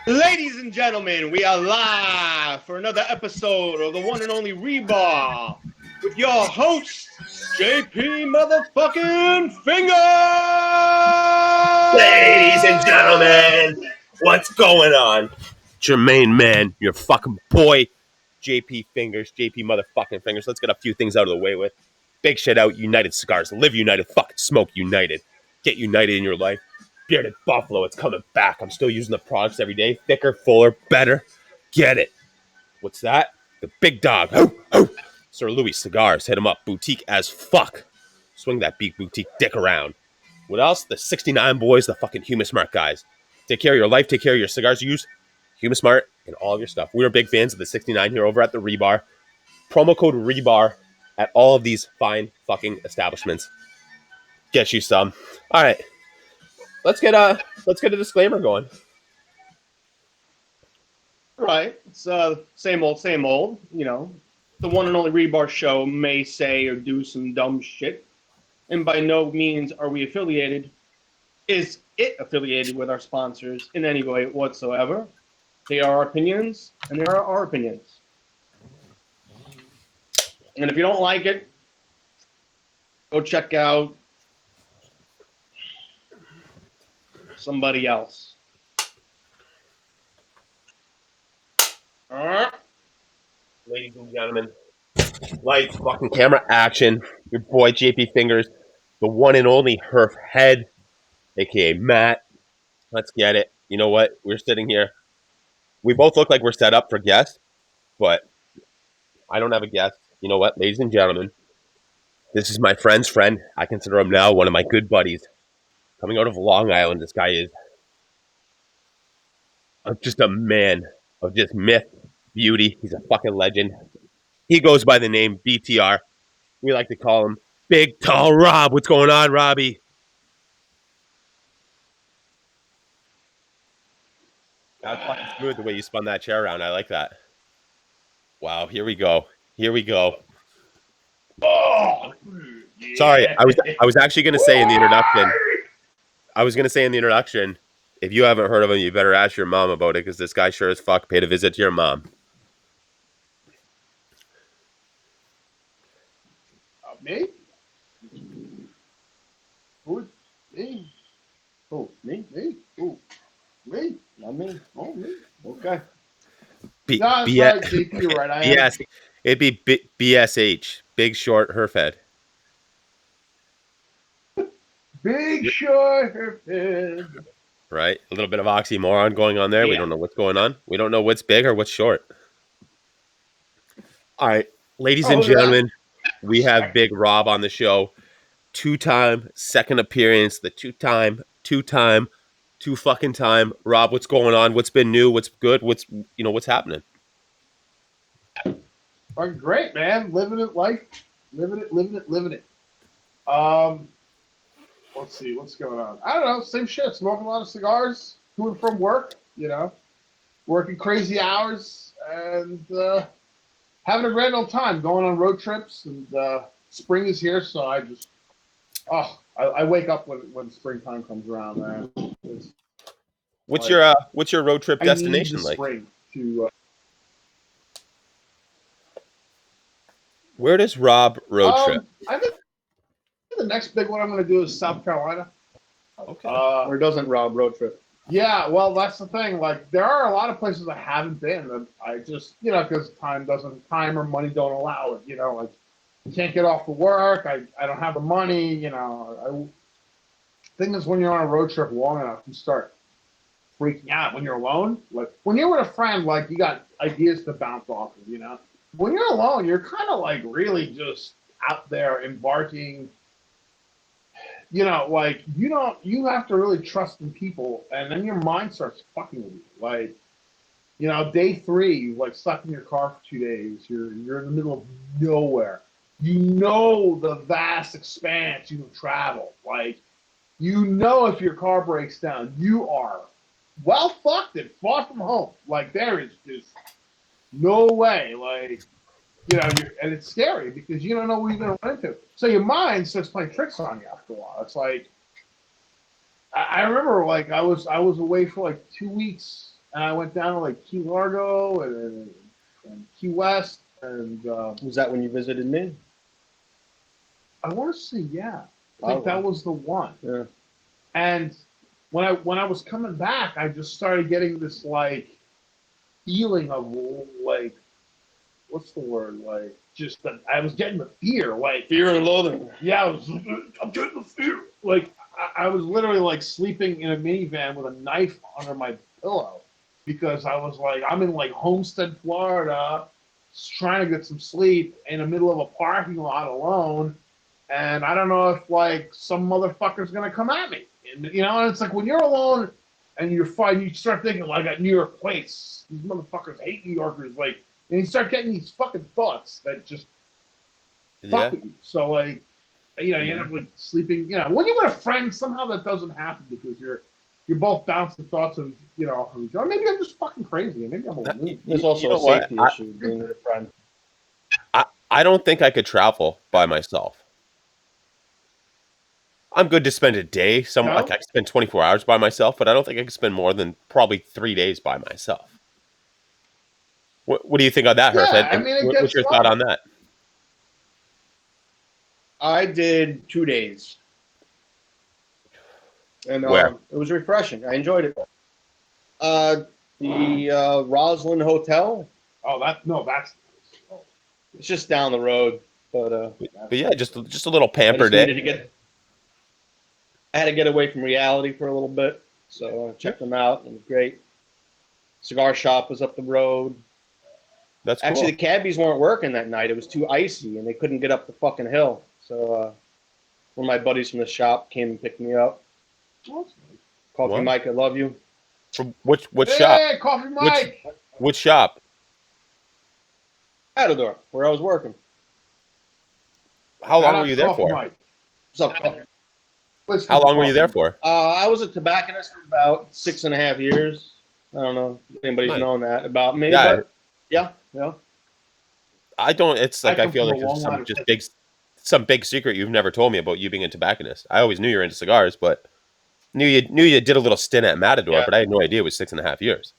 Ladies and gentlemen, we are live for another episode of the one and only Rebar with your host, JP Motherfucking Finger! Ladies and gentlemen, what's going on? Jermaine Man, your fucking boy, JP Fingers, JP Motherfucking Fingers. Let's get a few things out of the way with. Big shit out, United Cigars. Live United, fucking smoke United. Get United in your life. Bearded Buffalo, it's coming back. I'm still using the products every day. Thicker, fuller, better. Get it. What's that? The big dog. Oh, oh. Sir Louis Cigars. Hit him up. Boutique as fuck. Swing that big boutique dick around. What else? The 69 boys, the fucking Humasmart guys. Take care of your life. Take care of your cigars. Use Humasmart and all of your stuff. We are big fans of the 69 here over at the Rebar. Promo code Rebar at all of these fine fucking establishments. Get you some. All right. Let's get a disclaimer going. Right, it's same old, you know. The one and only Rebar show may say or do some dumb shit, and by no means are we affiliated. Is it affiliated with our sponsors in any way whatsoever? They are our opinions, and they are our opinions. And if you don't like it, go check out somebody else. Ladies and gentlemen, lights, fucking camera, action. Your boy JP Fingers, the one and only Herf Head, aka Matt. Let's get it. You know what? We're sitting here. We both look like we're set up for guests, but I don't have a guest. You know what, ladies and gentlemen? This is my friend's friend. I consider him now one of my good buddies. Coming out of Long Island, this guy is just a man of just myth, beauty. He's a fucking legend. He goes by the name BTR. We like to call him Big Tall Rob. What's going on, Robbie? That was fucking smooth the way you spun that chair around. I like that. Wow, here we go. Here we go. Oh, yeah. Sorry, I was actually going to say in the introduction. If you haven't heard of him, you better ask your mom about it because this guy sure as fuck paid a visit to your mom. Me? Who? Me? Who? Me? Me? Who? Me? Not me. Oh, me. Okay. No, that's right, JP, you're right. I am. BS. It'd be BSH. Big Short Herfhead. Big Short Herfhead. Right? A little bit of oxymoron going on there. Yeah. We don't know what's going on. We don't know what's big or what's short. All right. Ladies and gentlemen, we have Big Rob on the show. Two-time, second appearance, the two-time, two fucking time. Rob, what's going on? What's been new? What's good? What's happening? Fucking great, man. Living it life. Living it. Let's see, what's going on? I don't know, same shit. Smoking a lot of cigars, to and from work, you know. Working crazy hours and having a grand old time, going on road trips, and spring is here, so I wake up when springtime comes around, man. What's your road trip destination like? Spring to, where does Rob road trip? I think the next big one I'm going to do is South Carolina. Okay. Or doesn't Rob road trip? Yeah, well, that's the thing. Like, there are a lot of places I haven't been that I just, because time or money don't allow it. Like, you can't get off the work. I don't have the money. Thing is, when you're on a road trip long enough, you start freaking out when you're alone. Like, when you're with a friend, like, you got ideas to bounce off of. When you're alone, you're kind of like really just out there embarking. You have to really trust in people, and then your mind starts fucking with you. Like, day 3, you've like stuck in your car for 2 days. You're in the middle of nowhere. The vast expanse you have traveled. Like, if your car breaks down, you are well fucked and far from home. Like there is just no way. Like and it's scary because you don't know what you're gonna run into. So your mind starts playing tricks on you after a while. It's like I remember like I was away for like 2 weeks and I went down to like Key Largo and Key West and Was that when you visited me? I want to say yeah. I think that was the one. Yeah. And when I was coming back, I just started getting this like feeling of like what's the word, like just that I was getting the fear, like Fear and loathing. yeah, I'm getting the fear. Like I was literally like sleeping in a minivan with a knife under my pillow because I was like I'm in like Homestead, Florida, trying to get some sleep in the middle of a parking lot alone, and I don't know if like some motherfucker's gonna come at me. And and it's like when you're alone and you're fine, you start thinking like at New York Place, these motherfuckers hate New Yorkers, like, and you start getting these fucking thoughts that just fuck with you. So like, you end up like sleeping. When you're with a friend, somehow that doesn't happen because you're both bouncing thoughts of of each other. Maybe I'm just fucking crazy. Maybe I'm a loon. There's also a safety issue being with a friend. I don't think I could travel by myself. I'm good to spend a day. Like I could spend 24 hours by myself, but I don't think I could spend more than probably 3 days by myself. What do you think on that, Yeah, Herfed? I mean, What's your thought on that? I did 2 days. And Where? it was refreshing. I enjoyed it. The Roslyn Hotel. Oh, that's. It's just down the road, but yeah, just a little I pamper just day. needed to get. I had to get away from reality for a little bit, so I checked them out. And it was great. Cigar shop was up the road. That's cool. Actually, the cabbies weren't working that night. It was too icy, and they couldn't get up the fucking hill. So one of my buddies from the shop came and picked me up. Coffee What? Mike, I love you. From which shop? Hey, Coffee Mike. Which shop? Matador, where I was working. How long were you there for? Mike. What's up? Listen, How long were you there for? I was a tobacconist for about 6.5 years. I don't know if anybody's Nice. known that about me. Yeah. But yeah. I don't. It's like I come feel from like a long there's line of some big secret you've never told me about you being a tobacconist. I always knew you were into cigars, but knew you did a little stint at Matador, Yeah. but I had no idea it was 6.5 years.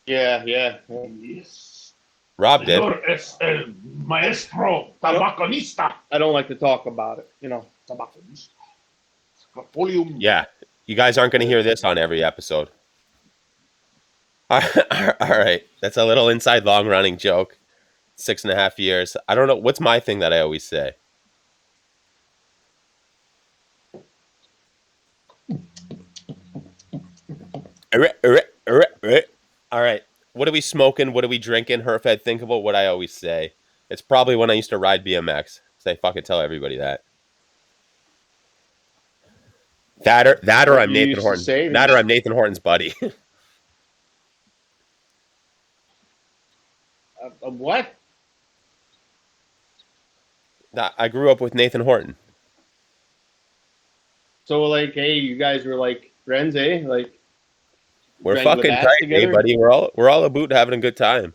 Yeah. Yes. Rob did. Señor es el maestro tabaconista. I don't like to talk about it. Tabaconista. Volume. Yeah, you guys aren't going to hear this on every episode. All right, that's a little inside long running joke. 6.5 years. I don't know what's my thing that I always say. All right. What are we smoking? What are we drinking? Herfed, think about what I always say. It's probably when I used to ride BMX. So I fucking tell everybody that. That or I'm You Nathan used to Horton. say That or I'm Nathan Horton's buddy. What? I grew up with Nathan Horton. So like, hey, you guys were like friends, eh? Like We're ran to the fucking bats tight, together? eh, buddy. We're all about having a good time.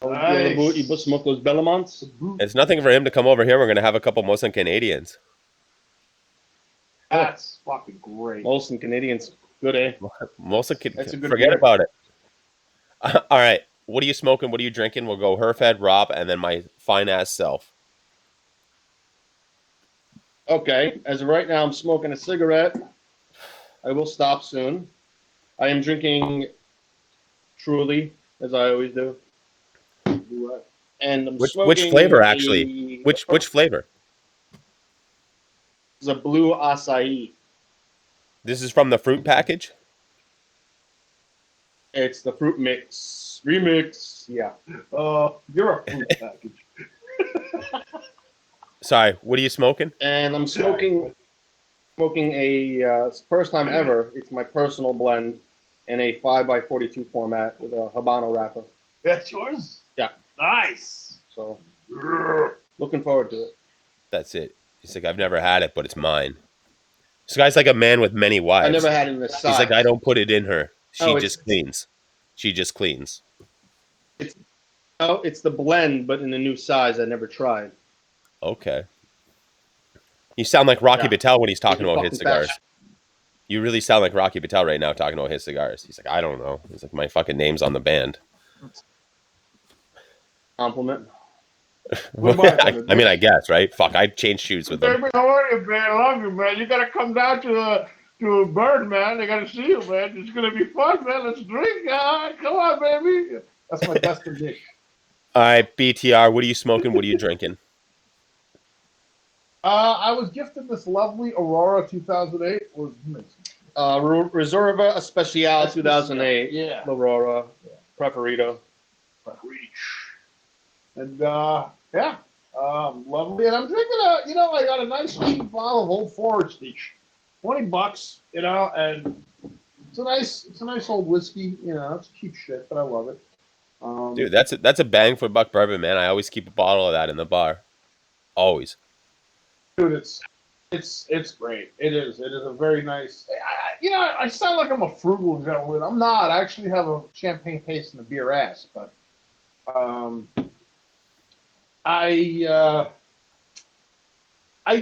You both smoke those Bellamons? It's nothing for him to come over here. We're gonna have a couple Molson Canadians. That's fucking great. Molson Canadians, good, eh? Molson can That's a good forget beer. about it. All right. What are you smoking? What are you drinking? We'll go Herfed, Rob, and then my fine ass self. Okay, as of right now, I'm smoking a cigarette. I will stop soon. I am drinking Truly, as I always do. And I'm Which smoking flavor, actually? Which flavor? It's a blue acai. This is from the fruit package. It's the fruit mix remix. Yeah. You're a fruit package. Sorry, what are you smoking? And I'm smoking a first time ever. It's my personal blend in a 5x42 format with a Habano wrapper. That's yours? Yeah. Nice. So looking forward to it. That's it. He's like, I've never had it, but it's mine. This guy's like a man with many wives. I never had it in the size. He's like, I don't put it in her. She just cleans. She just cleans. Oh, it's the blend, but in a new size I never tried. Okay. You sound like Rocky Yeah. Patel when he's talking about his Fucking cigars. fat. You really sound like Rocky Patel right now talking about his cigars. He's like, I don't know. He's like, my fucking name's on the band. Compliment. I mean, I guess, right? Fuck, I'd change shoes with them. Baby, how are you, man? I love you, man. You gotta come down to a bird, man. They gotta see you, man. It's gonna be fun, man. Let's drink. Come on, baby. That's my best dish. All right, BTR, what are you smoking? What are you drinking? I was gifted this lovely Aurora 2008. Was Reserva Especial 2008. Yeah. Aurora. Preferito. And yeah, lovely. And I'm drinking I got a nice cheap bottle of Old Forester, $20, and it's a nice old whiskey. It's cheap shit, but I love it. Dude, that's a bang for buck bourbon, man. I always keep a bottle of that in the bar. Always. Dude, it's great. It is a very nice. I sound like I'm a frugal gentleman. I'm not. I actually have a champagne taste and a beer ass, but I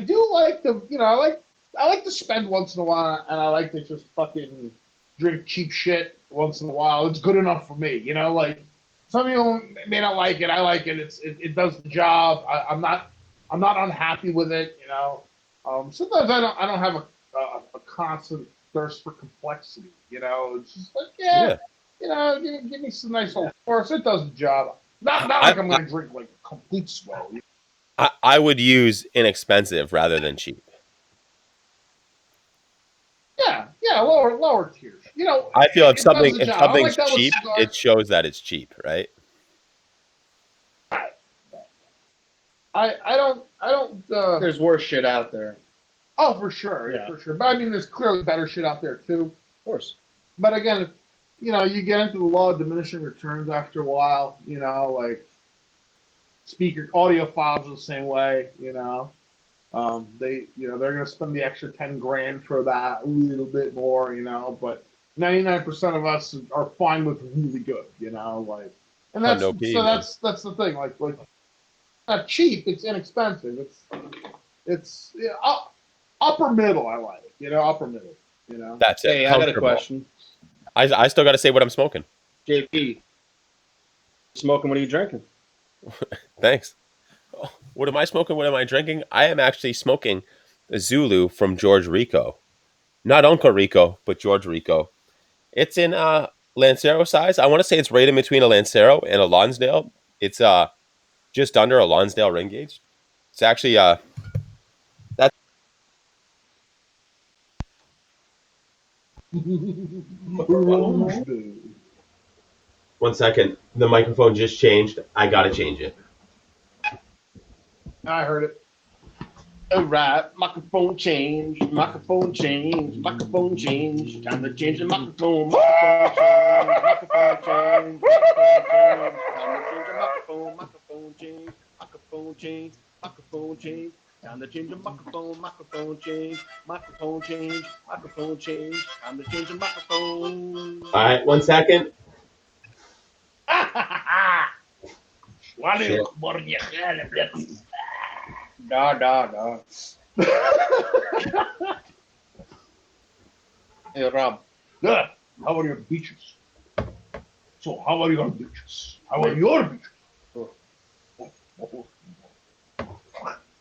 do like I like to spend once in a while, and I like to just fucking drink cheap shit once in a while. It's good enough for me, Like some people may not like it. I like it. It does the job. I'm not unhappy with it. Sometimes I don't have a constant thirst for complexity. It's just like give me some nice old course. It does the job. Not like I'm gonna drink like a complete swell. I would use inexpensive rather than cheap. Yeah, lower tiers. I feel if something's like cheap, it shows that it's cheap, right? I don't. There's worse shit out there. Oh, for sure, Yeah. for sure. But I mean, there's clearly better shit out there too. Of course. But again, you get into the law of diminishing returns after a while. Like speaker audio files are the same way. They're gonna spend the extra 10 grand for that a little bit more. But 99% of us are fine with really good. And that's that's the thing. Like not cheap. It's inexpensive. It's upper middle. I like upper middle. That's it. Hey, I got a question. I still got to say what I'm smoking. JP, smoking? What are you drinking? Thanks. What am I smoking? What am I drinking? I am actually smoking a Zulu from George Rico. Not Uncle Rico, but George Rico. It's in Lancero size. I want to say it's right in between a Lancero and a Lonsdale. It's just under a Lonsdale ring gauge. It's actually that's 1 second. The microphone just changed. I gotta change it. I heard it. All right, microphone change, microphone change, microphone change. Time to change the microphone. Microphone change, microphone change. Microphone change, microphone change. Time to change the microphone. Microphone change, microphone change, microphone change. Time to change the microphone. All right, 1 second. Da. Hey, Rob. Yeah. How are your beaches? So, how are your beaches? How are your beaches?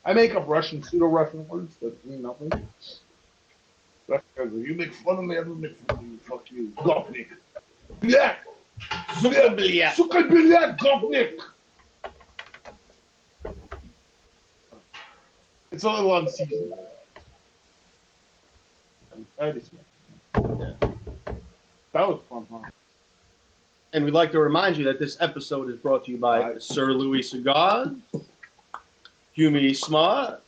I make up Russian, pseudo-Russian words that mean nothing. You make fun of me, I don't make fun of you. Fuck you. Gopnik. Yeah. Сука, блядь, gopnik. It's a little unseasoned. That was fun, huh? And we'd like to remind you that this episode is brought to you by Sir Louis Cigars, Hume Smart,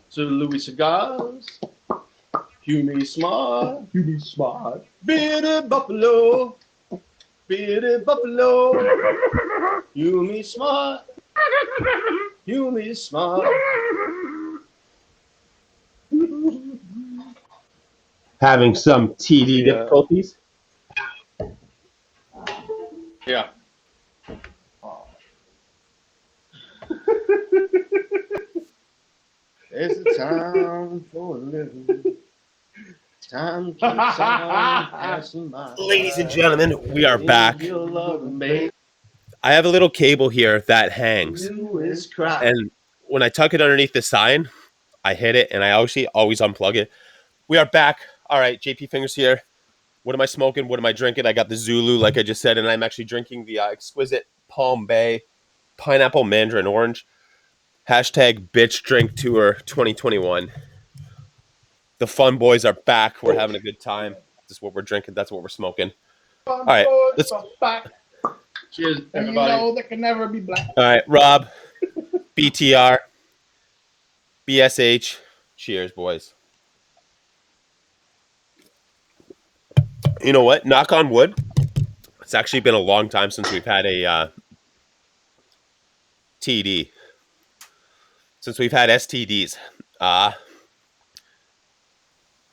Sir Louis Cigars, Hume Smart, Hume Smart, Bitter Buffalo, Hume Smart, Hume Smart. Having some TD difficulties. Yeah. Oh. It's a time for living. Time keeps on passing by. Ladies and gentlemen, we are back. Your love made I have a little cable here that hangs, you is cry. and when I tuck it underneath the sign, I hit it, and I always unplug it. We are back. All right, JP Fingers here. What am I smoking? What am I drinking? I got the Zulu, like I just said, and I'm actually drinking the exquisite Palm Bay Pineapple Mandarin Orange. Hashtag Bitch Drink Tour 2021. The fun boys are back. We're having a good time. This is what we're drinking. That's what we're smoking. All right, let's. All back. Cheers, And you everybody. know that can never be black. right, Rob, BTR, BSH. Cheers, boys. You know what? Knock on wood. It's actually been a long time since we've had a TD. Since we've had STDs.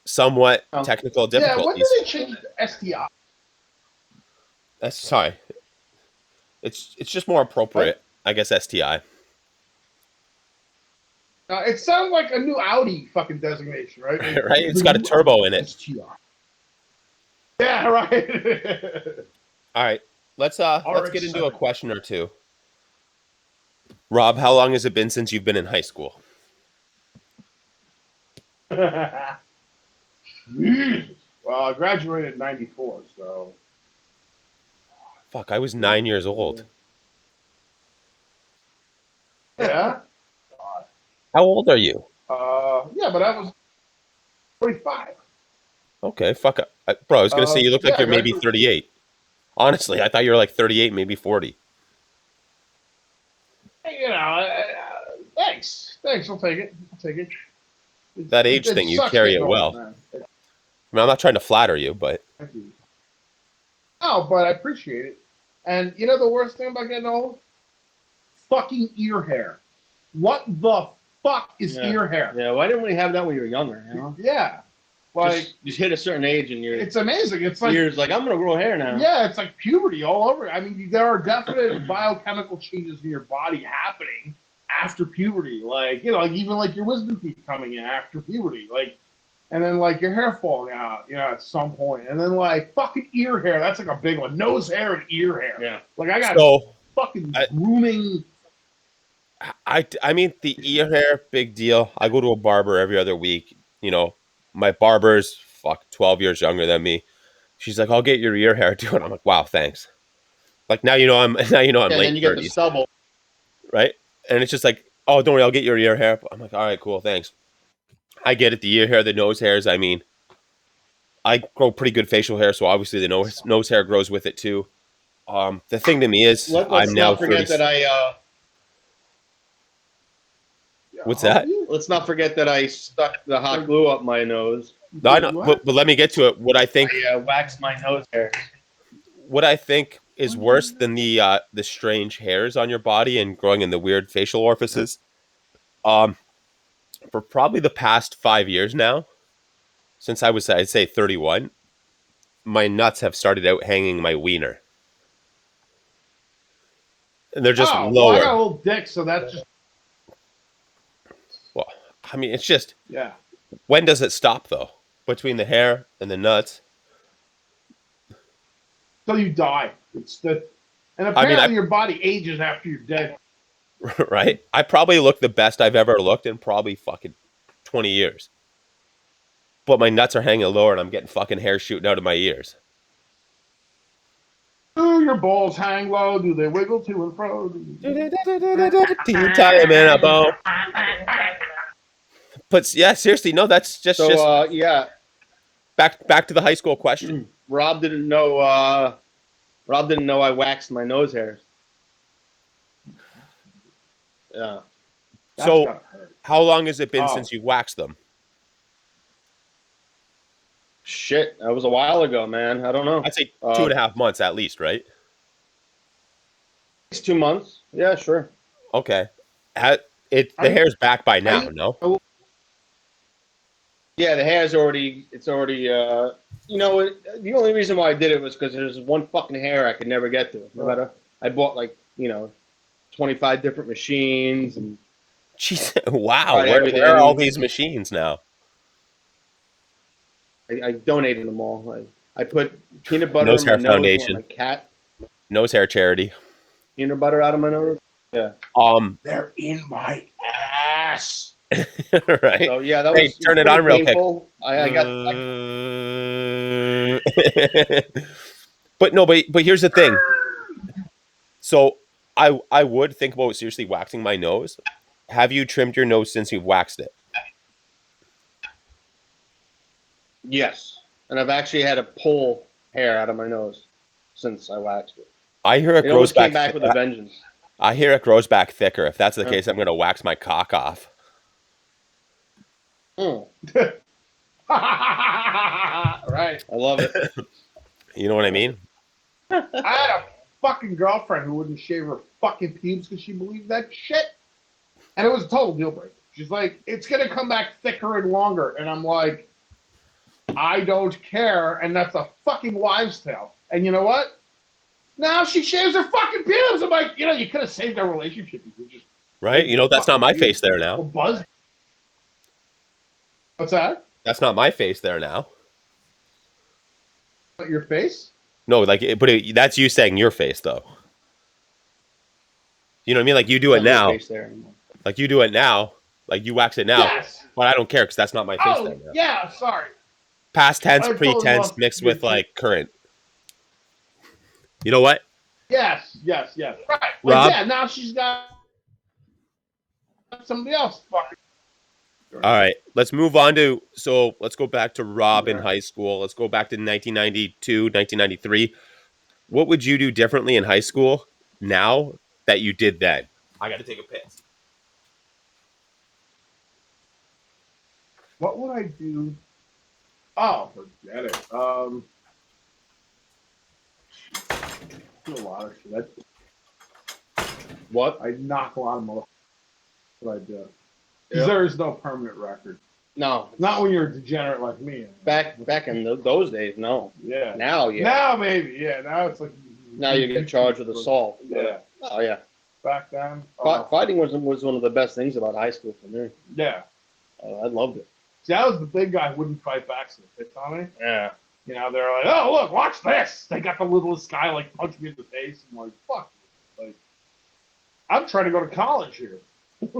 Somewhat Oh. technical Yeah, when difficulties. did they change the STI? Sorry. It's just more appropriate, I guess. STI. It sounds like a new Audi fucking designation, right? Right? It's got a turbo in it. STI. Yeah, right. All right. Let's RX-7. get into a question or two. Rob, how long has it been since you've been in high school? Jesus. Well, I graduated in '94, so Fuck, I was 9 years old. yeah. How old are you? Yeah, but I was 45. Okay, fuck. Bro, I was gonna say you look like yeah, you're maybe graduated- 38. Honestly, I thought you were like 38, maybe 40. You know, thanks. I'll take it. That age thing, you sucks carry getting it old, well. man. I mean, I'm not trying to flatter you, but Thank you. No, but I appreciate it. And you know the worst thing about getting old? Fucking ear hair. What the fuck is Yeah. ear hair? Yeah, why didn't we have that when you were younger? You know? Yeah. Like, just hit a certain age and your it's amazing. It's like, ears like, I'm going to grow hair now. yeah, it's like puberty all over. I mean, there are definite biochemical changes in your body happening after puberty. Like, you know, like even like your wisdom teeth coming in after puberty. Like, and then like your hair falling out, you know, at some point. And then like fucking ear hair. That's like a big one. Nose hair and ear hair. Yeah. Like I got so fucking I- grooming. I mean the ear hair, big deal. I go to a barber every other week. You know, my barber's 12 years younger than me. She's like, I'll get your ear hair too. And I'm like, wow, thanks. Like now you know I'm And late then you get the 30s, stubble. right? And it's just like, oh, don't worry, I'll get your ear hair. I'm like, all right, cool, thanks. I get it, the ear hair, the nose hairs. I mean, I grow pretty good facial hair, so obviously the nose hair grows with it too. The thing to me is, Let's I'm now not forget 30. that What's that? let's not forget that I stuck the hot glue up my nose. No, I know, but let me get to it. What I think I waxed my nose hair. is worse than the strange hairs on your body and growing in the weird facial orifices. For probably the past 5 years now, since I'd say 31, my nuts have started out hanging my wiener, and they're just Well, I lower. got a little dick, so that's just Well, I mean, it's just yeah. when does it stop though? Between the hair and the nuts. So you die. It's the and I apparently mean, your body ages after you're dead. Right? I probably look the best I've ever looked in probably fucking 20 years. But my nuts are hanging lower and I'm getting fucking hair shooting out of my ears. Do your balls hang low? Do they wiggle to and fro? Tea time in a bow. But yeah, seriously, no, that's just Yeah, back to the high school question. Rob didn't know I waxed my nose hairs. Yeah. That's So gotta hurt. how long has it been Oh. since you waxed them? Shit, that was a while ago, man. I don't know. I'd say 2.5 months at least, right? It's 2 months. Yeah, sure. Okay. The hair's back by now, no? Yeah, the hair's already. It's already. You know, the only reason why I did it was because there's one fucking hair I could never get to. No matter, I bought like 25 different machines and Jeez, wow. tried Where are all everything. these machines now? I donated them all. I put peanut butter Nose in my Hair nose. And Foundation. let my cat Nose Hair Charity. peanut butter out of my nose. Yeah. They're in my ass. Right. So yeah, that Hey, was turn it pretty on real quick. painful. I got. But no, but here's the thing. So I would think about seriously waxing my nose. Have you trimmed your nose since you've waxed it? Yes, and I've actually had to pull hair out of my nose since I waxed it. I hear it It grows almost came back. back with a vengeance. I hear it grows back thicker. If that's the Yeah. case, I'm gonna wax my cock off. Mm, Right. I love it. You know what I mean? I had a fucking girlfriend who wouldn't shave her fucking pubes because she believed that shit. And it was a total deal breaker. She's like, it's going to come back thicker and longer. And I'm like, I don't care. And that's a fucking wives' tale. And you know what? Now she shaves her fucking pubes. I'm like, you could have saved our relationship. You could just Right? You know, that's not my face there well, now. buzz. What's that? That's not my face there now. What, your face? No, that's you saying your face though. You know what I mean? Like you do it Not my now. face there anymore. Like you do it now. Like you wax it now. Yes. But I don't care because that's not my face Oh, there now. yeah, sorry. Past tense, I totally pre-tense lost mixed your- with like current. You know what? Yes. Right. Like, Rob? yeah, now she's got somebody else fucking. All right, let's move on to, so let's go back to Rob in high school. Let's go back to 1992, 1993. What would you do differently in high school now that you did then? I got to take a piss. What would I do? Oh, forget it. Do a lot of shit. What? I'd knock a lot of motherfuckers. What I do. Yep. Because there is no permanent record. No. Not when you're a degenerate like me. Back in those days, no. Yeah. Now, yeah. Now maybe. Yeah. Now it's like. Now you get charged with assault. Yeah. Oh yeah. Back then. Fighting was one of the best things about high school for me. Yeah. I loved it. See, I was the big guy who wouldn't fight back, so they picked on me. Yeah. You know, they're like, oh, look, watch this. They got the littlest guy, like, punch me in the face. I'm like, fuck you. Like, I'm trying to go to college here. I'm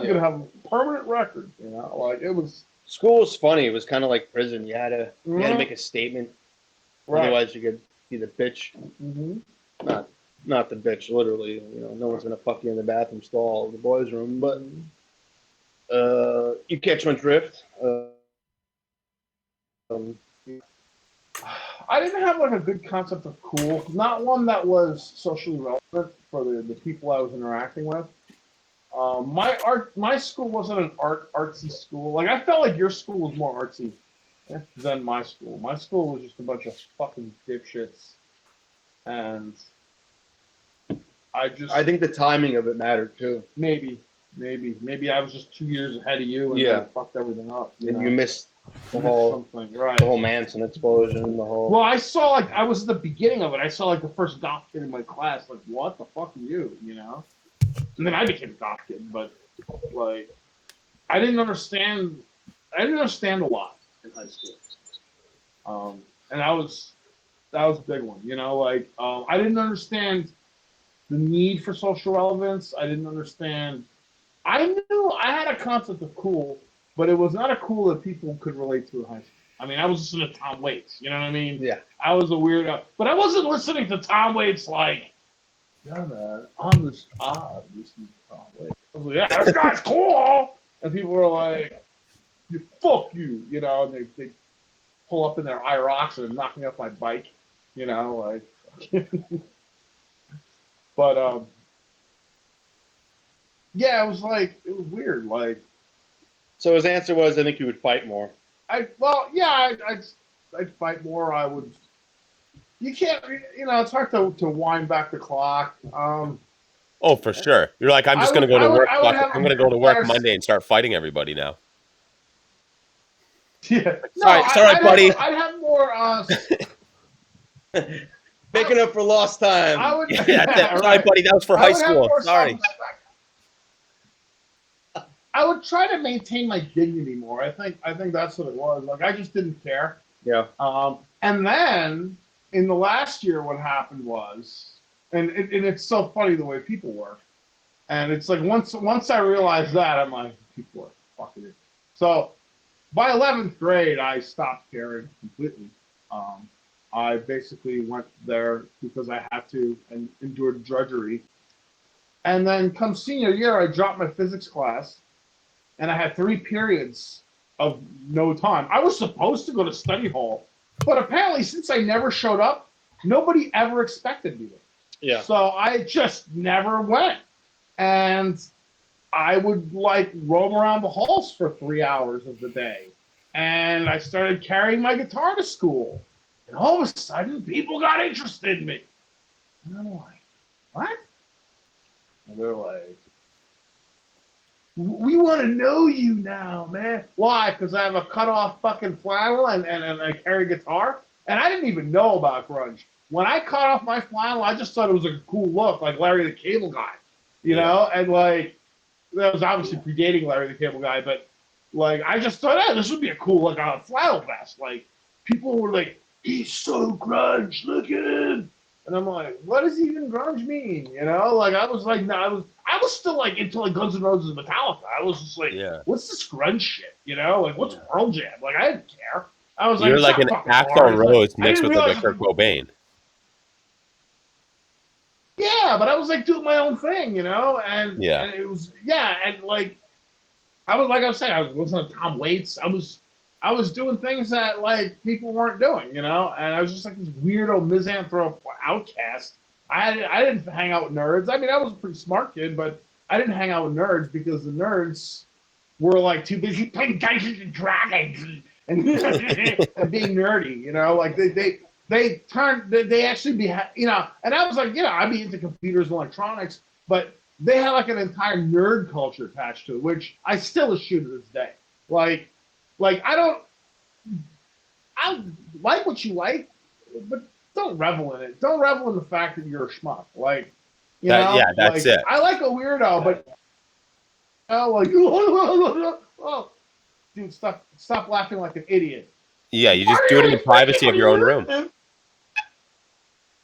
going to have a permanent record. You know, like, it was. School was funny. It was kind of like prison. You had to make a statement. Right. Otherwise, you could be the bitch. Mm-hmm. Not the bitch, literally. No one's gonna fuck you in the bathroom stall or the boys' room, but you catch my drift. I didn't have, like, a good concept of cool. Not one that was socially relevant for the people I was interacting with. My school wasn't an artsy school. Like, I felt like your school was more artsy than my school. My school was just a bunch of fucking dipshits, and I think the timing of it mattered too. maybe I was just 2 years ahead of you, and Yeah. I fucked everything up. And you missed the whole right. Manson explosion, the whole. Well, I saw, like, I was at the beginning of it. I saw, like, the first goth kid in my class. Like, what the fuck are you? You know. And then I became a goth kid, but, like, I didn't understand a lot in high school. And that was a big one, you know, like, I didn't understand the need for social relevance. I didn't understand. I knew I had a concept of cool, but it was not a cool that people could relate to in high school. I mean, I was listening to Tom Waits, you know what I mean? Yeah. I was a weirdo, but I wasn't listening to Tom Waits like, yeah, man, I'm this odd listening to Tom Waits. I was like, yeah, this guy's cool. And people were like, fuck you, you know, and they pull up in their IROX and knock me off my bike, you know, like. But yeah, it was weird. Like, So his answer was, I think you would fight more. I'd fight more. I would. You can't, it's hard to wind back the clock. Oh, for sure. You're like, I'm just going to go to work. I'm going to go to work Monday and start fighting everybody now. Yeah. Sorry, I'd buddy. I'd have more. Making up for lost time. I would. Yeah, that's it. Sorry, right. buddy. That was for I high would have school. more Sorry. self-respect. I would try to maintain my dignity more. I think that's what it was. Like I just didn't care. Yeah. And then in the last year, what happened was, and it's so funny the way people work. And it's like once I realized that, I'm like, people are fucking it. So by 11th grade, I stopped caring completely. I basically went there because I had to and endured drudgery. And then come senior year, I dropped my physics class, and I had 3 periods of no time. I was supposed to go to study hall, but apparently, since I never showed up, nobody ever expected me to. Yeah. So I just never went. And I would like roam around the halls for 3 hours of the day. And I started carrying my guitar to school. And all of a sudden, people got interested in me. And I'm like, what? And they're like, we want to know you now, man. Why? Because I have a cut off fucking flannel and I carry a guitar. And I didn't even know about grunge. When I cut off my flannel, I just thought it was a cool look, like Larry the Cable Guy. You know, and like that was obviously predating Larry the Cable Guy, but like I just thought, hey, this would be a cool like a flannel vest. Like people were like, he's so grunge, look at him. And I'm like, what does even grunge mean? You know, like I was like, no, I was still like into like Guns N' Roses and Metallica. I was just like, what's this grunge shit? You know, like what's Pearl Jam? Like I didn't care. I was You're like an Axl Rose mixed with like a Kurt Cobain. Yeah, but I was like doing my own thing, you know, and and it was and like I was saying, I was listening to Tom Waits. I was doing things that like people weren't doing, you know, and I was just like this weirdo misanthrope outcast. I didn't hang out with nerds. I mean, I was a pretty smart kid, but I didn't hang out with nerds because the nerds were like too busy playing Dungeons and Dragons and being nerdy, you know, like they actually be, you know, and I was like, you know, I'd be into computers and electronics, but they had like an entire nerd culture attached to it, which I still eschew to this day. Like I like what you like, but don't revel in it. Don't revel in the fact that you're a schmuck. Like, you know, yeah, that's like, it. I like a weirdo, but like, oh, dude, stop laughing like an idiot. Yeah, you just do it in the privacy of your own room.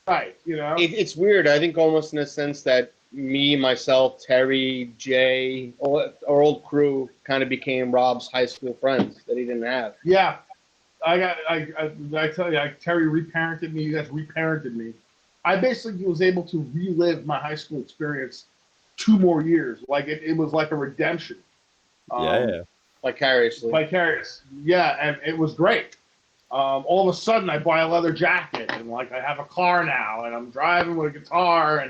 Right, you know. It's weird. I think almost in a sense that me, myself, Terry, Jay, our old crew kind of became Rob's high school friends that he didn't have. Yeah, I tell you, Terry reparented me. You guys reparented me. I basically was able to relive my high school experience 2 more years. Like it was like a redemption. Vicariously. Vicarious. Yeah, and it was great. All of a sudden, I buy a leather jacket, and like I have a car now, and I'm driving with a guitar,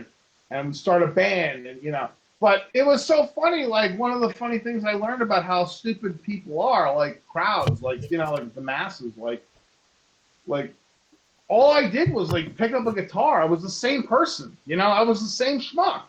and start a band, and you know. But it was so funny. Like one of the funny things I learned about how stupid people are, like crowds, like you know, like the masses, like all I did was like pick up a guitar. I was the same person, you know. I was the same schmuck,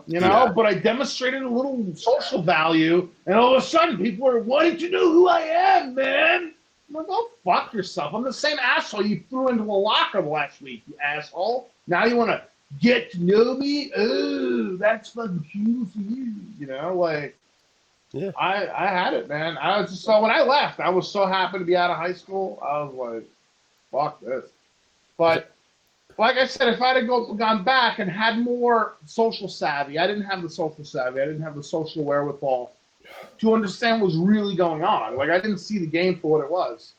you know. But I demonstrated a little social value, and all of a sudden, people are wanting to know who I am, man. I'm like, oh, fuck yourself. I'm the same asshole you threw into a locker last week, you asshole. Now you want to get to know me? Oh, that's fucking cool for you. You know, like, I had it, man. I was just, so when I left, I was so happy to be out of high school. I was like, fuck this. But like I said, if I'd have gone back and had more social savvy, I didn't have the social savvy. I didn't have the social wherewithal to understand what was really going on. Like I didn't see the game for what it was.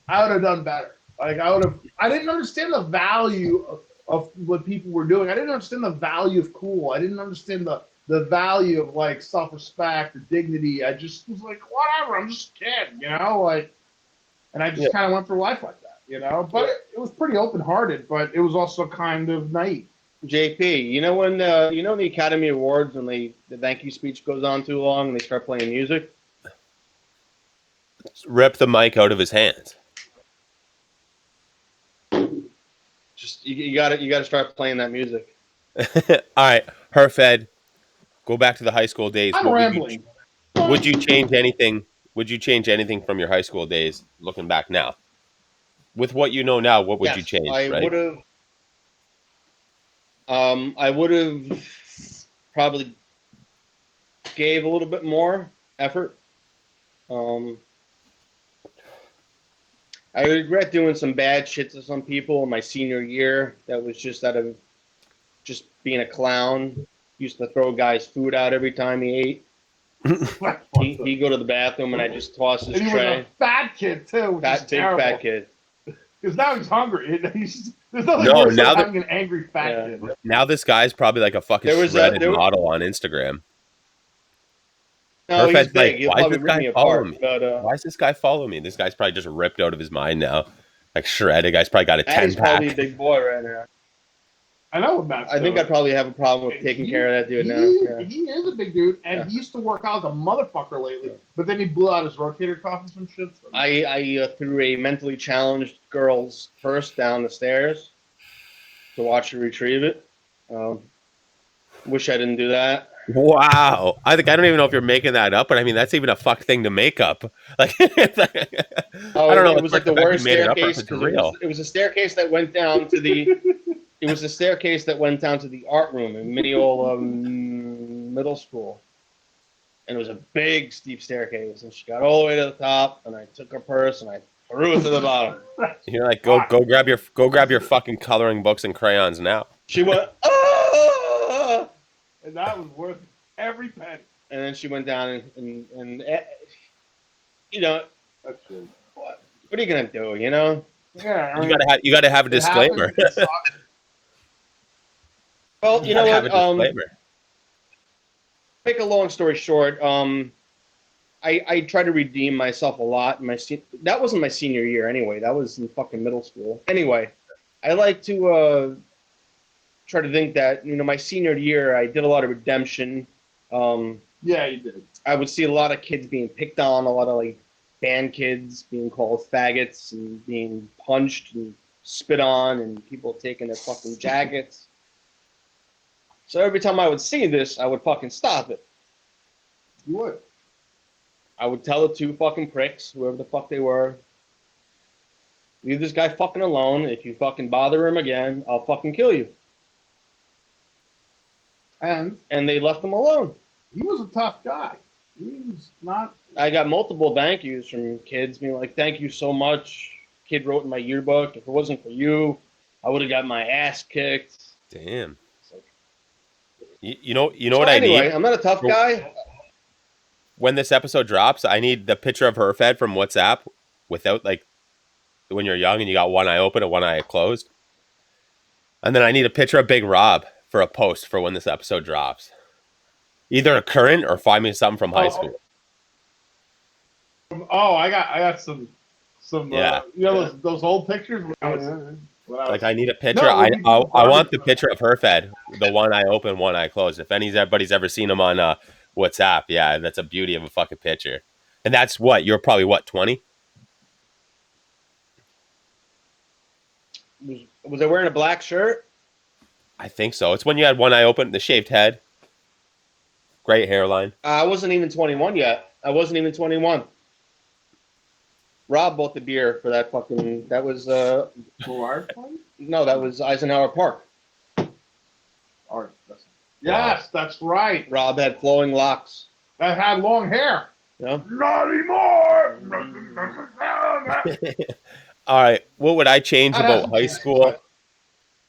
I would have done better. Like I didn't understand the value of what people were doing. I didn't understand the value of cool. I didn't understand the value of like self-respect or dignity. I just was like, whatever, I'm just a kid, you know, like, and I just kind of went through life like that, you know, but it was pretty open-hearted, but it was also kind of naive. JP, you know when the Academy Awards when the thank you speech goes on too long and they start playing music? Rip the mic out of his hands. Just you gotta start playing that music. All right, Herfed, go back to the high school days. I'm rambling. Would you change anything Would you change anything from your high school days looking back now? With what you know now, what would you Yes, change, I right? would have. I would have probably gave a little bit more effort. Um, I regret doing some bad shit to some people in my senior year. That was just out of just being a clown. Used to throw guys food out every time he ate. He'd go to the bathroom and I just toss his And he was tray. a fat kid too, which is Big terrible. fat kid. Because now he's hungry. There's nothing No, worse now than that- having an angry fat Yeah. kid. Now this guy's probably like a fucking There was shredded there- model on Instagram. No, he's Perfect, like, big. He'll why does probably this rip guy me follow apart. me? But Why does this guy follow me? This guy's probably just ripped out of his mind now. Like shredded. Guy's probably got a Maddie's 10 pack. probably a big boy right now. I know what Matt's I think doing. I'd probably have a problem with taking care of that dude now. Yeah. He is a big dude, and Yeah. he used to work out as a motherfucker lately. But then he blew out his rotator cuff and some shit. So. I threw a mentally challenged girl's purse down the stairs to watch her retrieve it. Wish I didn't do that. Wow. I don't even know if you're making that up, but I mean that's even a fuck thing to make up. Like Oh, I don't know. it was like the worst staircase. It's 'cause real. It was a staircase that went down to the. It was a staircase that went down to the art room in Mineola Middle School, and it was a big steep staircase. And she got all the way to the top, and I took her purse and I threw it to the bottom. You're like, go grab your fucking coloring books and crayons now. She went, ah! And that was worth every penny. And then she went down and you know, That's true. what are you gonna do? You know. Yeah, I You mean, gotta have a it disclaimer. happens, it sucks. Well, you know gotta have what? a disclaimer. Make a long story short, I tried to redeem myself a lot. That wasn't my senior year anyway. That was in fucking middle school. Anyway, I like to try to think that my senior year I did a lot of redemption. Yeah, you did. I would see a lot of kids being picked on, a lot of like band kids being called faggots and being punched and spit on, and people taking their fucking jackets. So every time I would see this, I would fucking stop it. You would. I would tell the two fucking pricks, whoever the fuck they were, leave this guy fucking alone. If you fucking bother him again, I'll fucking kill you. And And they left him alone. he was a tough guy. He was not. I got multiple thank yous from kids being like, thank you so much. Kid wrote in my yearbook, if it wasn't for you, I would have got my ass kicked. Damn. It's like, You know so what I anyway, need? I'm not a tough guy. When this episode drops, I need the picture of her fed from WhatsApp without like when you're young and you got one eye open and one eye closed. And then I need a picture of Big Rob for a post for when this episode drops. Either a current or find me something from high school. Oh, I got some. Yeah. Those old pictures. When I was, Like I need a picture. No, I we- want the picture of her fed, the one eye open, one eye closed. If anybody's ever seen them on WhatsApp, yeah, that's a beauty of a fucking picture. And that's what you're probably 20? Was I wearing a black shirt? I think so. It's when you had one eye open, the shaved head, great hairline. I wasn't even 21 yet. I wasn't even 21. Rob bought the beer for that fucking. That was no, that was Eisenhower Park. Yes, that's right. Rob had flowing locks. That had long hair. You know? Not anymore. All right, what would I change about high school?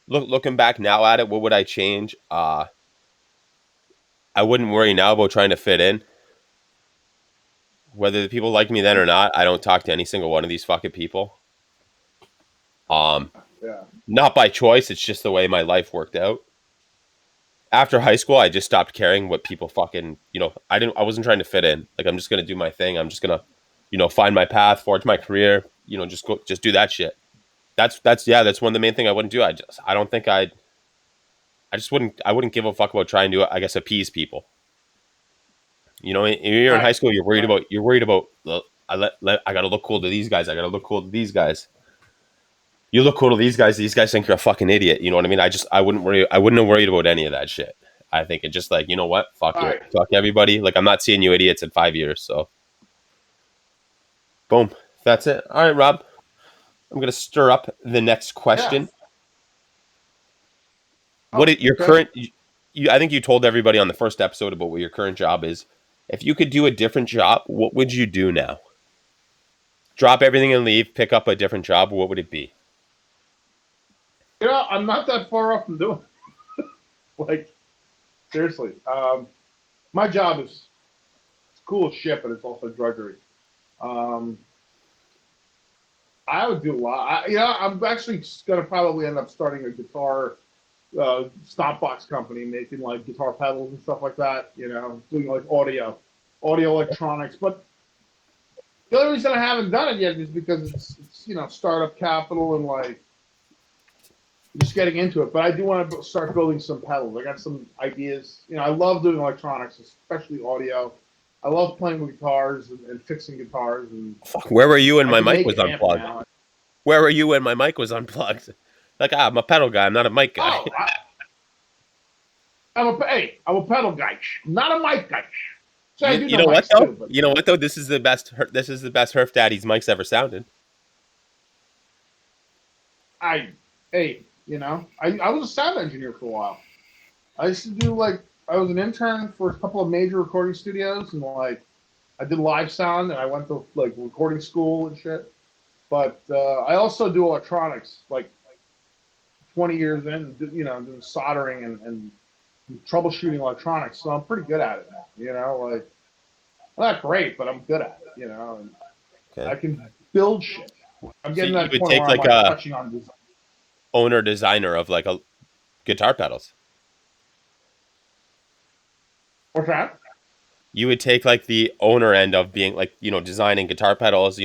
Looking back now at it, what would I change? I wouldn't worry now about trying to fit in. Whether the people like me then or not, I don't talk to any single one of these fucking people. Yeah. Not by choice, it's just the way my life worked out. After high school, I just stopped caring what people fucking, I wasn't trying to fit in. Like I'm just going to do my thing. I'm just going to, find my path, forge my career, just do that shit. That's one of the main thing I wouldn't do. I wouldn't give a fuck about trying to, I guess, appease people. You're in high school, you're worried about, I got to look cool to these guys. I got to look cool to these guys. You look cool to these guys think you're a fucking idiot. You know what I mean? I wouldn't have worried about any of that shit. I think it just like, you know what? Fuck you. Right. Fuck everybody. Like I'm not seeing you idiots in 5 years. So Boom. That's it. All right, Rob. I'm going to stir up the next question. Oh, Your okay. current? I think you told everybody on the first episode about what your current job is. If you could do a different job, what would you do now? Drop everything and leave, pick up a different job. What would it be? You know, I'm not that far off from doing it. Like, seriously. My job is it's cool as shit, but it's also drudgery. I would do a lot. I'm actually going to probably end up starting a guitar stop box company, making like guitar pedals and stuff like that. You know, doing like audio electronics. But the only reason I haven't done it yet is because it's startup capital and like just getting into it. But I do want to start building some pedals. I got some ideas. You know, I love doing electronics, especially audio. I love playing with guitars and fixing guitars. And Fuck, where were you when I my can mic make was amp unplugged? now. Where were you when my mic was unplugged? Like, I'm a pedal guy. I'm not a mic guy. Oh, I'm a pedal guy, not a mic guy. So I do You know what mics though? too, but You know what though? This is the best Herf Daddy's mic's ever sounded. I was a sound engineer for a while. I used to do I was an intern for a couple of major recording studios, and like I did live sound, and I went to like recording school and shit. But I also do electronics, like 20 years in, doing soldering and troubleshooting electronics. So I'm pretty good at it now. You know, like I'm not great, but I'm good at it. You know, and Okay. I can build shit. I'm getting So to that you would point take where I'm like like a touching on design. owner designer of like a guitar pedals. What's that? You would take like the owner end of being like, designing guitar pedals,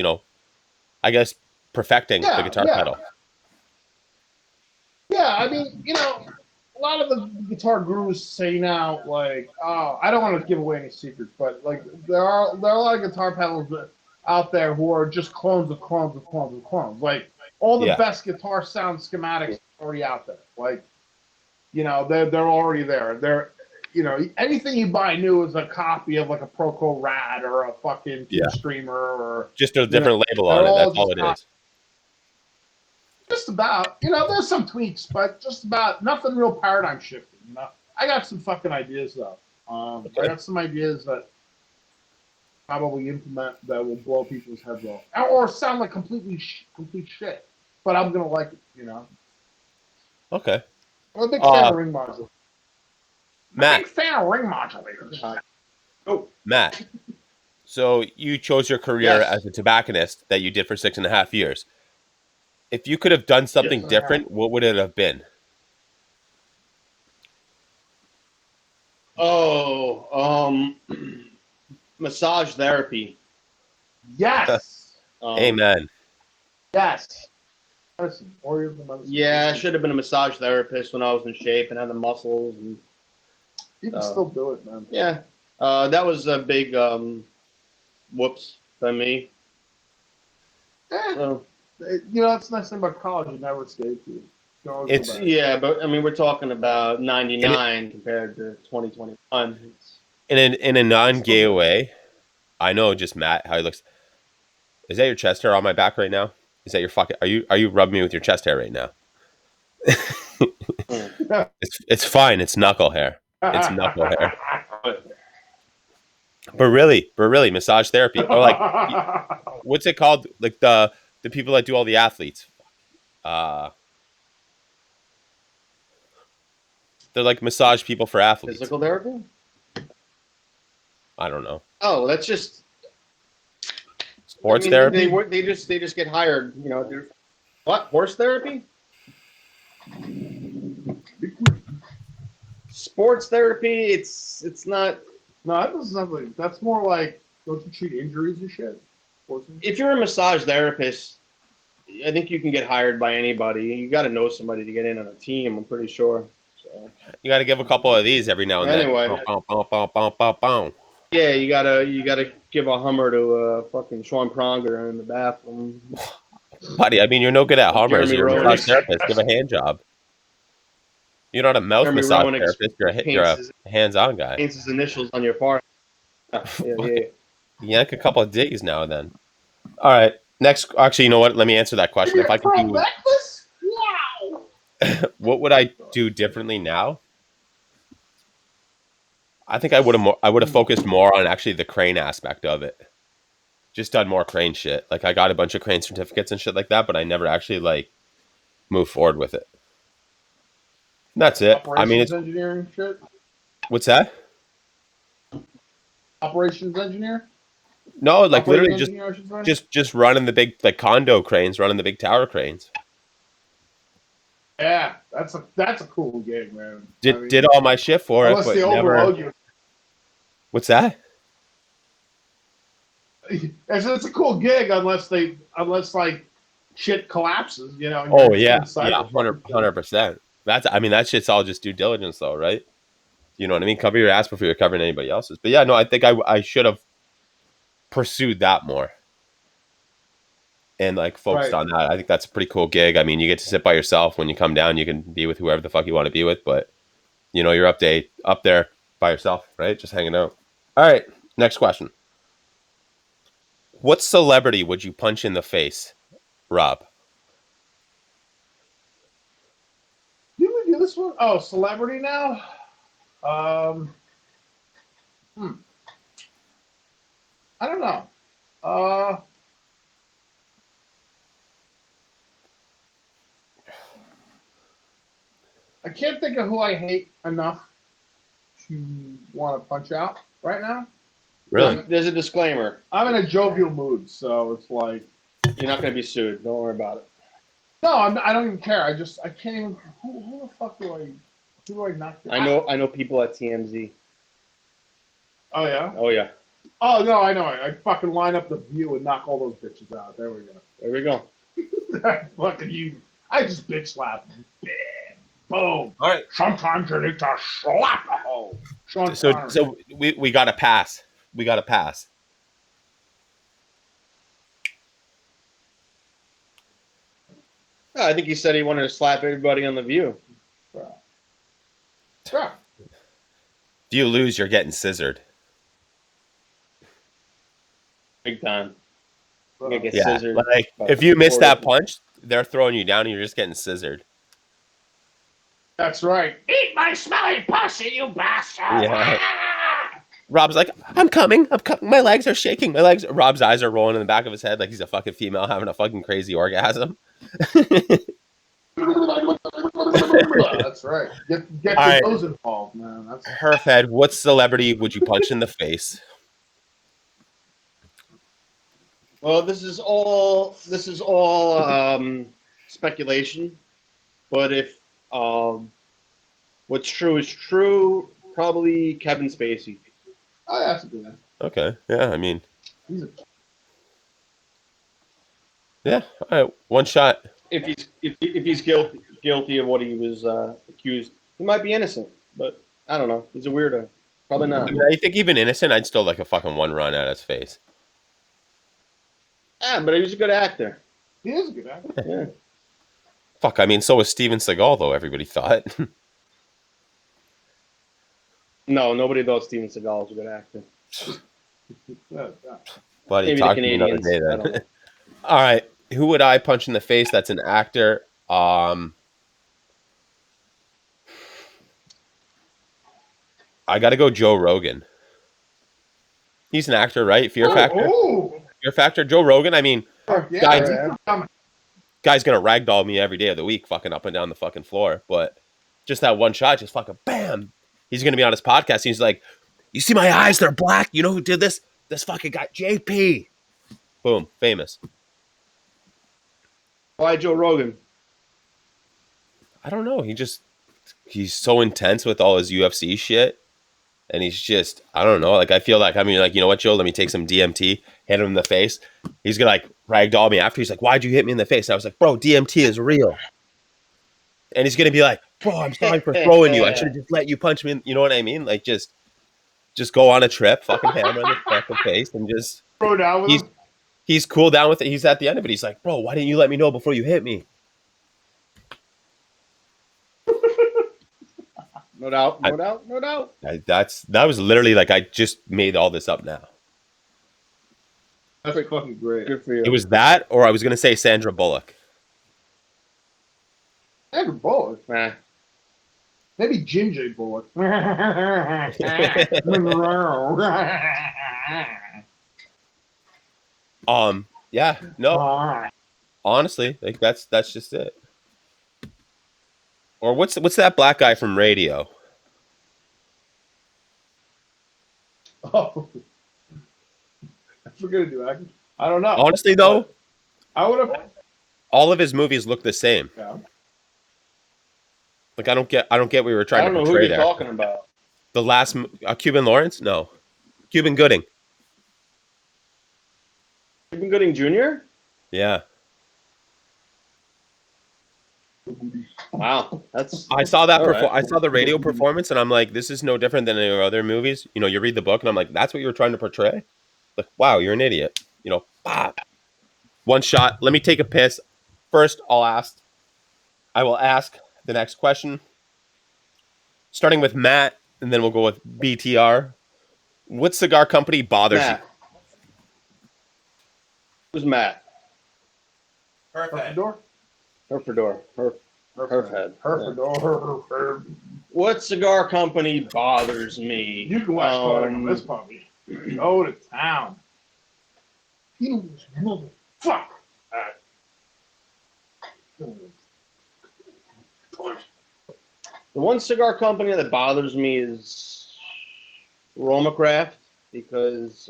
I guess perfecting the guitar pedal. Yeah, I mean, a lot of the guitar gurus say now, like, oh, I don't want to give away any secrets, but like, there are a lot of guitar pedals out there who are just clones of clones of clones of clones. Like, all the Yeah. best guitar sound schematics are already out there. Like, they're already there. They're, anything you buy new is a copy of like a Proco Rad or a fucking Tube Streamer or Just a different label on they're it. all That's all it just is. Just about. There's some tweaks, but just about nothing real paradigm shifting. I got some fucking ideas though. I got some ideas that probably implement that will blow people's heads off, or sound like complete shit. But I'm gonna like it. Okay. I'm a big fan of ring modulators. Matt. Big fan of ring modulators. Matt. So you chose your career as a tobacconist that you did for 6.5 years. If you could have done something different, what would it have been? Oh, massage therapy. Yes. Amen. Yes. Yeah, I should have been a massage therapist when I was in shape and had the muscles. And you can still do it, man. Yeah, that was a big whoops by me. That's the nice thing about college. You never escape you. But I mean, we're talking about 99 compared to 2021. In a non-gay way, I know just Matt how he looks. Is that your chest hair on my back right now? Is that your fucking? Are you rubbing me with your chest hair right now? It's fine. It's knuckle hair. It's knuckle hair. But really, massage therapy or like, what's it called? Like the people that do all the athletes. They're like massage people for athletes. Physical therapy? I don't know. Oh, that's just sports therapy. They just get hired. What, horse therapy? Sports therapy? It's not. No, that doesn't sound like. That's more like, don't you treat injuries and shit? If you're a massage therapist, I think you can get hired by anybody. You got to know somebody to get in on a team. I'm pretty sure. So. You got to give a couple of these every now and then. Yeah, you gotta give a Hummer to fucking Sean Pronger in the bathroom. Buddy, I mean, you're no good at Hummers. You're a massage therapist. Give a hand job. You're not a mouth massage therapist. You're a hands-on guy. Paints his initials on your forehead. Yeah. Yank a couple of digs now and then. All right. Next, actually, you know what? Let me answer that question. If I could From do, necklace? Wow. what would I do differently now? I think I would have focused more on actually the crane aspect of it. Just done more crane shit. Like I got a bunch of crane certificates and shit like that, but I never actually like moved forward with it. And that's it. I mean, Operations it's engineering shit. what's that? Operations engineer. No, like Operating literally engineer, I should say. just running the big like condo cranes, running the big tower cranes. Yeah, that's a cool gig, man. I Did mean, all my shit for it, unless but they never. overload you, What's that? it's a cool gig unless like shit collapses, you know, and Oh you're yeah, inside yeah, the fucking thing. 100%. That's I mean that shit's all just due diligence though, right? You know what I mean? Cover your ass before you're covering anybody else's. But yeah, no, I think I should have pursued that more and like focused Right. on that. I think that's a pretty cool gig. I mean, you get to sit by yourself when you come down. You can be with whoever the fuck you want to be with, but you know you're up there by yourself, right? Just hanging out. All right, next question. What celebrity would you punch in the face, Rob? Did we do this one? Oh, celebrity now. Um, hmm. I don't know. Uh, I can't think of who I hate enough to want to punch out right now. Really? There's a disclaimer. I'm in a jovial mood, so it's like, You're not going to be sued. Don't worry about it. no, I don't even care. I can't even. Who the fuck who do I not? I know people at TMZ. Oh yeah. Oh yeah. Oh no, I know. I fucking line up the view and knock all those bitches out. There we go. There we go. Fucking you. I just bitch slap. Bam. Boom. All right. Sometimes you need to slap a hole. Sean So Connery. so we got to pass. We got to pass. I think he said he wanted to slap everybody on the View. Yeah. If you lose, you're getting scissored. Big time. You're gonna get Yeah, scissored. like if you miss that punch, they're throwing you down, and you're just getting scissored. That's right. Eat my smelly pussy, you bastard! Yeah. Rob's like, I'm coming. I'm coming. My legs are shaking. My legs. Rob's eyes are rolling in the back of his head like he's a fucking female having a fucking crazy orgasm. That's right. Get All your right. toes involved, man. That's Herfed, what celebrity would you punch in the face? Well, this is all speculation, but if what's true is true, probably Kevin Spacey. oh, yeah, that's a good one. Okay. Yeah, I mean, He's a, yeah. All right. One shot. If he's guilty of what he was accused, he might be innocent, but I don't know. He's a weirdo. Probably I not. mean, I think even innocent, I'd still like a fucking one run at his face. Yeah, but he was a good actor. he is a good actor. Yeah. Fuck, I mean, so was Steven Seagal, though, everybody thought. No, nobody thought Steven Seagal was a good actor. Yeah, yeah. Buddy, Maybe the talk to me another Canadians. day I don't then. know. All right. Who would I punch in the face that's an actor? I got to go Joe Rogan. He's an actor, right? Fear Factor? Oh, Fear Factor? Joe Rogan? I mean, yeah, Guys- man. guy's going to ragdoll me every day of the week, fucking up and down the fucking floor. But just that one shot, just fucking bam. He's going to be on his podcast. He's like, you see my eyes? They're black. You know who did this? This fucking guy, JP. Boom. Famous. Why Joe Rogan? I don't know. He's so intense with all his UFC shit. And he's just, I don't know. Like, I feel like, I mean, like, you know what, Joe? Let me take some DMT, hit him in the face. He's going to, like, ragdoll me after. He's like, why'd you hit me in the face? And I was like, bro, DMT is real. And he's going to be like, bro, I'm sorry for throwing you. I should have just let you punch me. You know what I mean? Like, just go on a trip, fucking hammer in the fucking face, and just, Throw down with him. he's cool down with it. He's at the end of it. He's like, bro, why didn't you let me know before you hit me? No doubt. No doubt. No doubt. That was literally like, I just made all this up now. That's fucking great. Good for you. It was that, or I was gonna say Sandra Bullock. Sandra Bullock. Nah. Maybe Ginger Bullock. Yeah, no, honestly, like that's just it. Or what's that black guy from Radio? Oh, if we're gonna do acting, I don't know. Honestly, though, I would have. all of his movies look the same. Yeah. Like I don't get what we were I trying don't to know who portray you're there. talking about. The last Cuban Lawrence? No, Cuban Gooding. Cuban Gooding Jr.? Yeah, Wow. That's I saw that. all right. I saw the Radio performance, and I'm like, this is no different than any other movies. You know, you read the book, and I'm like, that's what you were trying to portray. Like, wow, you're an idiot. You know, bop. One shot. Let me take a piss. First, I will ask the next question. Starting with Matt, and then we'll go with BTR. What cigar company bothers Matt. Who's Matt? you? Herfador. Herfador. Herfhead. Herfador. What cigar company bothers me? You can watch Coding on this puppy. Go to town. You motherfucker. The one cigar company that bothers me is Roma Craft because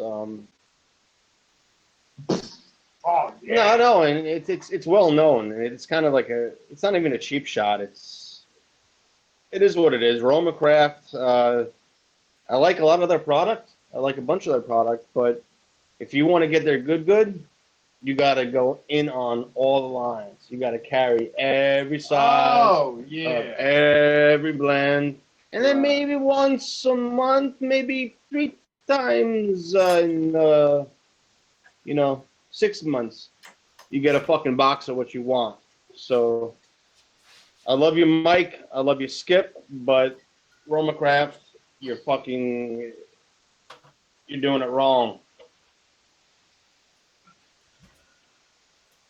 Oh yeah. no, and it's well known, and it's kind of like it's not even a cheap shot. It is what it is. Roma Craft. I like a lot of their product. I like a bunch of their product, but if you want to get their good, you got to go in on all the lines. You got to carry every size Oh of yeah. every blend, and then maybe once a month, maybe 3 times in 6 months, you get a fucking box of what you want. So I love you, Mike. I love you, Skip, but Roma Craft, you're doing it wrong.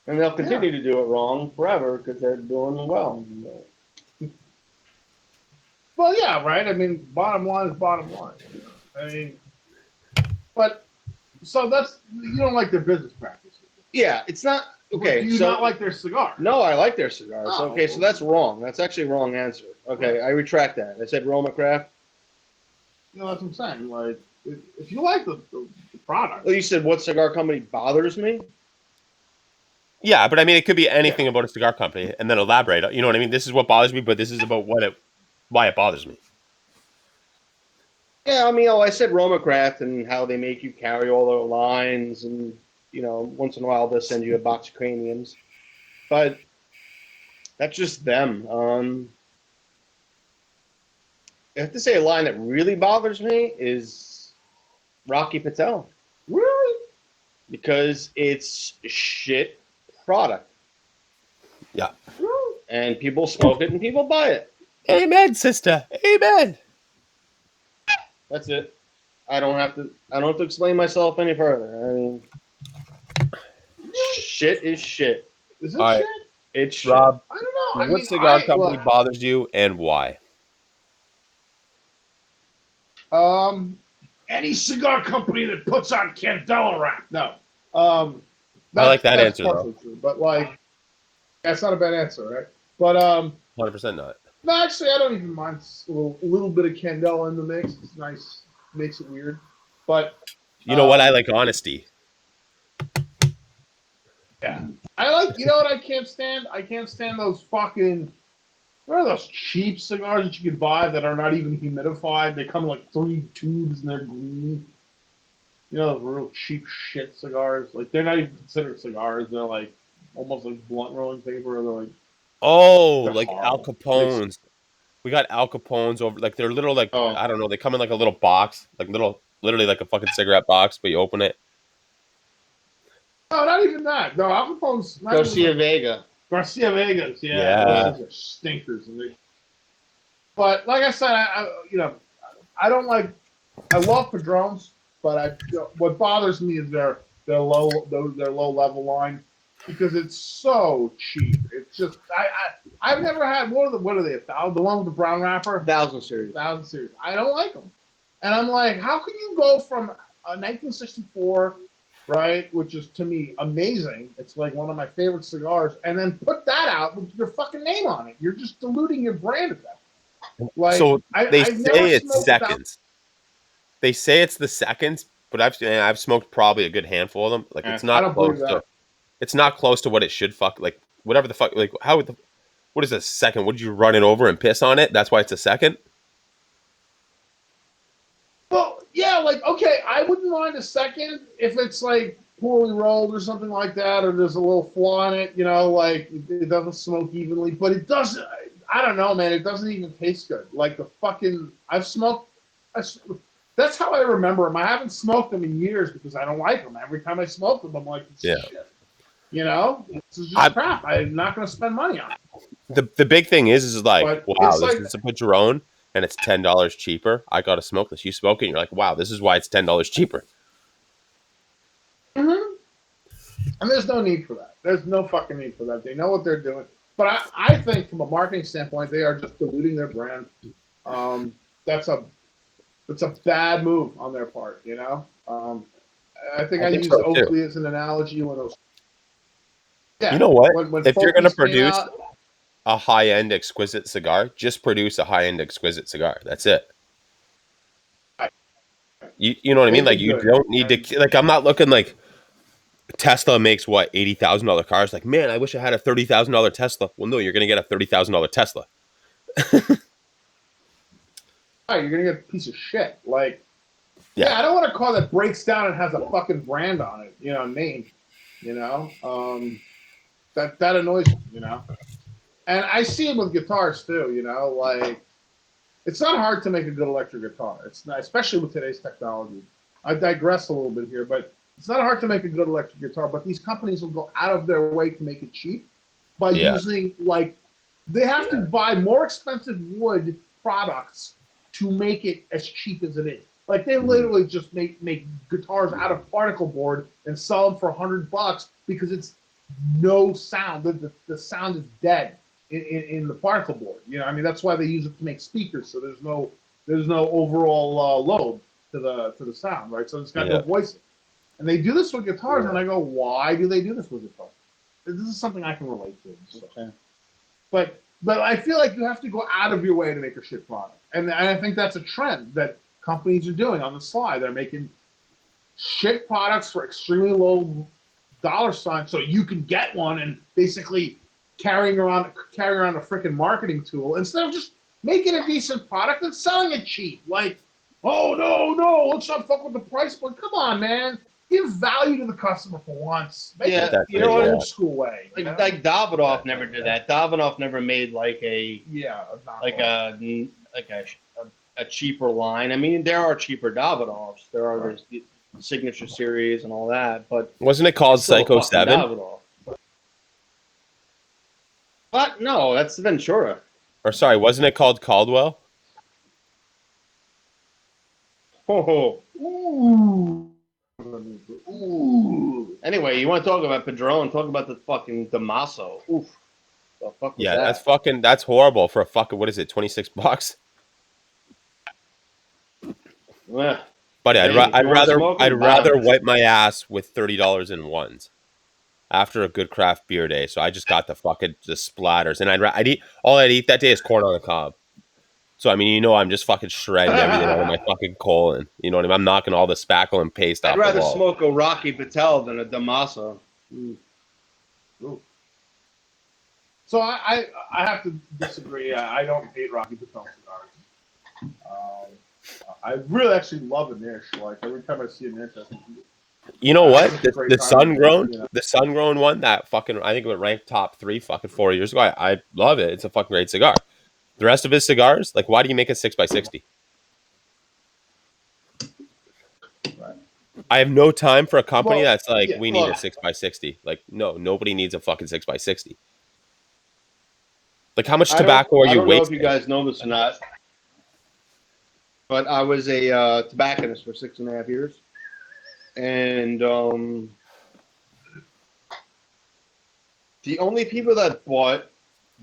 And they'll continue to do it wrong forever because they're doing well. Well, yeah, right. I mean, bottom line is bottom line. I mean, but so you don't like their business practices. Yeah, it's not okay. Do you so, not like their cigar? No, I like their cigars. Oh. Okay, so that's wrong. That's actually a wrong answer. Okay, I retract that. I said Roma Craft. You know, that's what I'm saying. Like, if you like the product, Well, you said what cigar company bothers me? Yeah, but I mean, it could be anything about a cigar company, and then elaborate. You know what I mean? This is what bothers me, but this is about why it bothers me. Yeah, I mean, I said Roma Craft and how they make you carry all their lines, and once in a while they'll send you a box of craniums, but that's just them. I have to say a line that really bothers me is Rocky Patel really, because it's shit product, really? and people smoke it and people buy it. Amen, sister. Amen. That's it. I don't have to explain myself any further. I mean, shit is shit. Is it All right. shit? It's shit. Rob, I don't know. I what mean, cigar company bothers you and why? Any cigar company that puts on Candela wrap. No. I like that that's answer, though. partially true, but like, that's not a bad answer, right? But 100% not. no, actually, I don't even mind a little bit of Candela in the mix. It's nice, makes it weird. But You know what? I like honesty. yeah, I like. You know what? I can't stand. I can't stand those fucking. What are those cheap cigars that you can buy that are not even humidified? They come in like 3 tubes and they're green. You know, those real cheap shit cigars. Like they're not even considered cigars. They're like almost like blunt rolling paper. They're like Oh, They're like Al horrible. Capone's. We got Al Capone's over. Like they're little, like Oh. I don't know. They come in like a little box, like literally like a fucking cigarette box, but you open it. no, not even that. No, Al Capone's not Garcia even, Vega. Garcia Vegas. Yeah. Yeah, those are stinkers. But like I said, I don't like. I love Padrones, but what bothers me is their their low level line because it's so cheap. It's just I've never had what are they the one with the brown wrapper 1000 series. 1000 series. I don't like them, and I'm like, how can you go from a 1964, right, which is to me amazing. It's like one of my favorite cigars, and then put that out with your fucking name on it. You're just diluting your brand at that. Like, So they I've never say it's smoked seconds. They say it's the seconds, but I've smoked probably a good handful of them. Like it's I not don't close believe to. that. It's not close to what it should like whatever the fuck like how would what is a second? Would you run it over and piss on it? That's why it's a second. Well, yeah, like okay, I wouldn't mind a second if it's like poorly rolled or something like that, or there's a little flaw in it, you know, like it doesn't smoke evenly, but it doesn't. I don't know, man. It doesn't even taste good. Like the fucking I've smoked. That's how I remember them. I haven't smoked them in years because I don't like them. Every time I smoke them, I'm like, Yeah. shit. You know, this is just crap. I'm not going to spend money on it. The big thing is like, But wow, it's this like- is a Padron and it's $10 cheaper. I gotta smoke this. You smoke it, and you're like, wow, this is why it's $10 cheaper. Mm-hmm. And there's no need for that. There's no fucking need for that. They know what they're doing. But I think from a marketing standpoint, they are just diluting their brand. That's a bad move on their part, you know? I think I used so, too. Oakley as an analogy when it was. Yeah, You know what? When If you're gonna Focus came produce out, a high-end exquisite cigar, just produce a high-end exquisite cigar. That's it. You know what I mean? Like you don't need to like I'm not looking like Tesla makes what $80,000 cars. Like, man, I wish I had a $30,000 Tesla. Well, no, you're gonna get a $30,000 Tesla. right, you're gonna get a piece of shit. Like, Yeah. yeah, I don't want a car that breaks down and has a fucking brand on it, you know, name, you know. That annoys me, you know. And I see it with guitars too, you know. Like, it's not hard to make a good electric guitar. It's not, especially with today's technology. I digress a little bit here, but it's not hard to make a good electric guitar. But these companies will go out of their way to make it cheap by using like they have to buy more expensive wood products to make it as cheap as it is. Like they literally just make guitars out of particle board and sell them for $100 because it's no sound. The sound is dead in the particle board. You know, I mean that's why they use it to make speakers. So there's no overall load to the sound, right? So it's got no voice. And they do this with guitars, and I go, why do they do this with guitars? This is something I can relate to. So. But I feel like you have to go out of your way to make a shit product, and I think that's a trend that companies are doing on the sly. They're making shit products for extremely low dollar sign, so you can get one and basically carrying around a freaking marketing tool instead of just making a decent product and selling it cheap. Like, oh no, let's not fuck with the price point. Come on, man. Give value to the customer for once. Make it you know, an old school way. Like Davidoff never did that. Davidoff never made like a cheaper line. I mean, there are cheaper Davidoffs. There are the Signature Series and all that, but wasn't it called Psycho 7? Davidoff. What? No, that's Ventura. Or sorry, wasn't it called Caldwell? Oh. Ooh. Anyway, you want to talk about Padron? Talk about the fucking Damaso. Oof. The fuck was that? That's horrible for a fucking what is it? $26. Yeah. Buddy, Hey, I'd rather smoke? wipe my ass with $30 in ones after a good craft beer day. So I just got the splatters, and I'd eat that day is corn on the cob. So I mean, you know, I'm just fucking shredding everything out of my fucking colon. You know what I mean? I'm knocking all the spackle and paste off. I'd rather the wall. smoke a Rocky Patel than a Damaso. So I have to disagree. I don't hate Rocky Patel cigars. I really actually love a niche. Like every time I see a niche, I think. You know what? It's a great The time, sun-grown, you know. the sun-grown one that fucking I think it ranked top 3 fucking 4 years ago. I love it. It's a fucking great cigar. The rest of his cigars, like, why do you make a 6x60? Right. I have no time for a company Well, that's like, yeah, we need a 6x60. Like, no, nobody needs a fucking 6x60. Like, how much tobacco are you I don't know if wasting? you guys know this or not, but I was a tobacconist for 6.5 years. And the only people that bought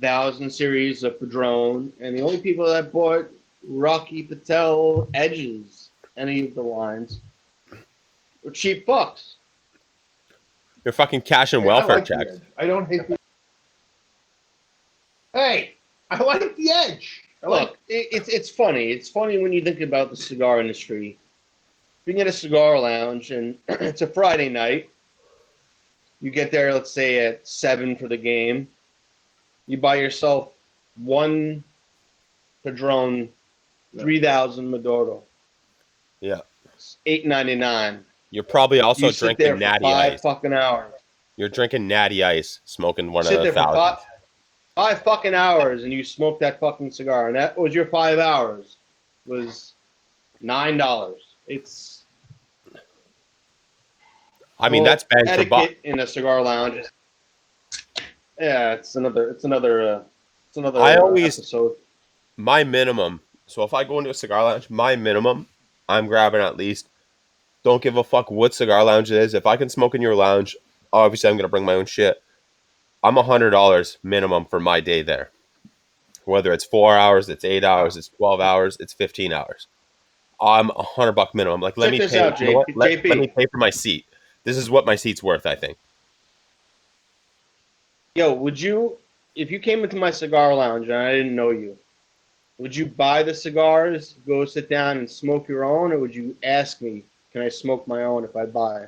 1000 series of Padron, and the only people that bought Rocky Patel edges, any of the lines, were cheap fucks. You're fucking cashing I welfare like the checks. Edge. I don't hate the. Hey, I like the Edge. Look, it's funny. It's funny when you think about the cigar industry. Being at a cigar lounge and it's a Friday night. You get there, let's say at 7 for the game. You buy yourself one Padron 3000 Maduro. Yeah. It's $8.99. You're probably also You sit there drinking for Natty 5 Ice. fucking hours. You're drinking Natty Ice, smoking one Sit of there the for thousands. five fucking hours and you smoke that fucking cigar, and that was your 5 hours. Was $9. It's I mean, that's bang for buck. etiquette in a cigar lounge. Yeah, it's another I always- episode. My minimum. So if I go into a cigar lounge, my minimum, I'm grabbing at least. Don't give a fuck what cigar lounge it is. If I can smoke in your lounge, obviously I'm gonna bring my own shit. I'm $100 minimum for my day there. Whether it's 4 hours, it's 8 hours, it's 12 hours, it's 15 hours. I'm $100 minimum. Like, let Check me this pay. out, You know what? JP. Let me pay for my seat. This is what my seat's worth, I think. Yo, would you, if you came into my cigar lounge and I didn't know you, would you buy the cigars, go sit down and smoke your own, or would you ask me, can I smoke my own if I buy?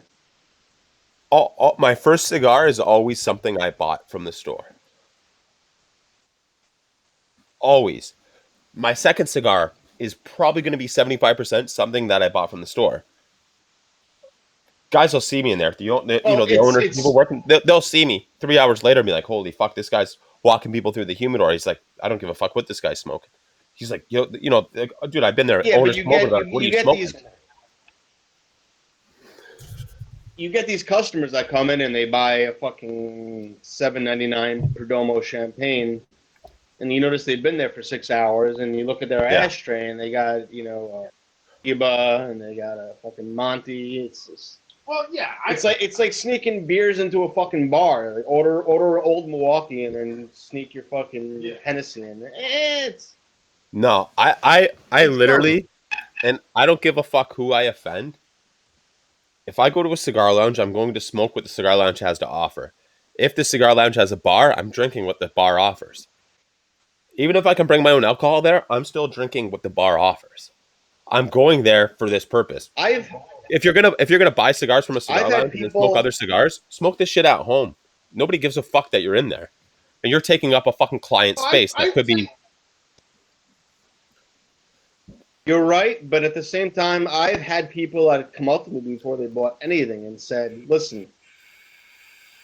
My first cigar is always something I bought from the store. Always. My second cigar is probably going to be 75% something that I bought from the store. Guys will see me in there. The owners, people working, they'll see me 3 hours later and be like, holy fuck, this guy's walking people through the humidor. He's like, I don't give a fuck what this guy's smoking. He's like, dude, I've been there. Yeah, but Owners you come over, get, like, what are you smoking? You get these customers that come in and they buy a fucking $7.99 Perdomo champagne, and you notice they've been there for 6 hours, and you look at their Yeah. ashtray and they got, Iba and they got a fucking Monty. It's just, Well, yeah. it's like sneaking beers into a fucking bar. Like order Old Milwaukee and then sneak your fucking Hennessy in. It's No, I literally, and I don't give a fuck who I offend. If I go to a cigar lounge, I'm going to smoke what the cigar lounge has to offer. If the cigar lounge has a bar, I'm drinking what the bar offers. Even if I can bring my own alcohol there, I'm still drinking what the bar offers. I'm going there for this purpose. If you're gonna buy cigars from a cigar I've had lounge and then people- smoke other cigars, smoke this shit at home. Nobody gives a fuck that you're in there, and you're taking up a fucking client space that could be. You're right, but at the same time, I've had people that come up to me before they bought anything and said, listen,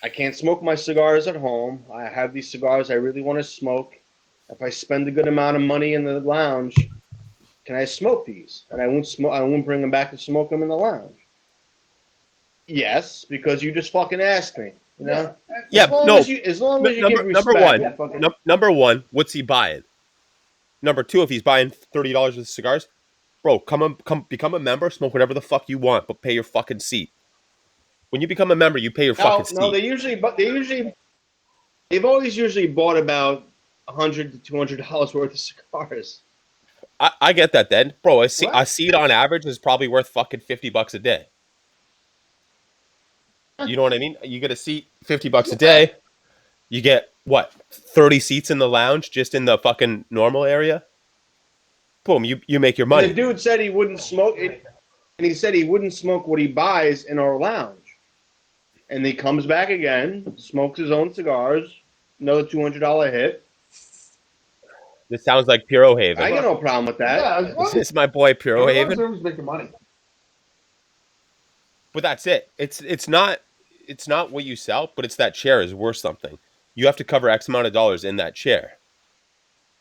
I can't smoke my cigars at home. I have these cigars I really want to smoke. If I spend a good amount of money in the lounge, can I smoke these? And I won't bring them back to smoke them in the lounge. Yes, because you just fucking asked me. You know? Yeah, as long no. as you give respect. Number one, what's he buying? Number two, if he's buying $30 worth of cigars, bro, come become a member, smoke whatever the fuck you want, but pay your fucking seat. When you become a member, you pay your fucking seat. No, they've always usually bought about $100 to $200 worth of cigars. I get that then, bro. A seat on average is probably worth fucking $50 a day. You know what I mean? You get a seat, $50 a day. You get what? 30 seats in the lounge, just in the fucking normal area. Boom, you make your money. And the dude said he wouldn't smoke it, and he said he wouldn't smoke what he buys in our lounge. And he comes back again, smokes his own cigars, another $200 hit. This sounds like Puro Haven. I got no problem with that. Yeah, This is my boy Puro Haven. Everyone's making money. But that's it. It's not what you sell, but it's that chair is worth something. You have to cover X amount of dollars in that chair.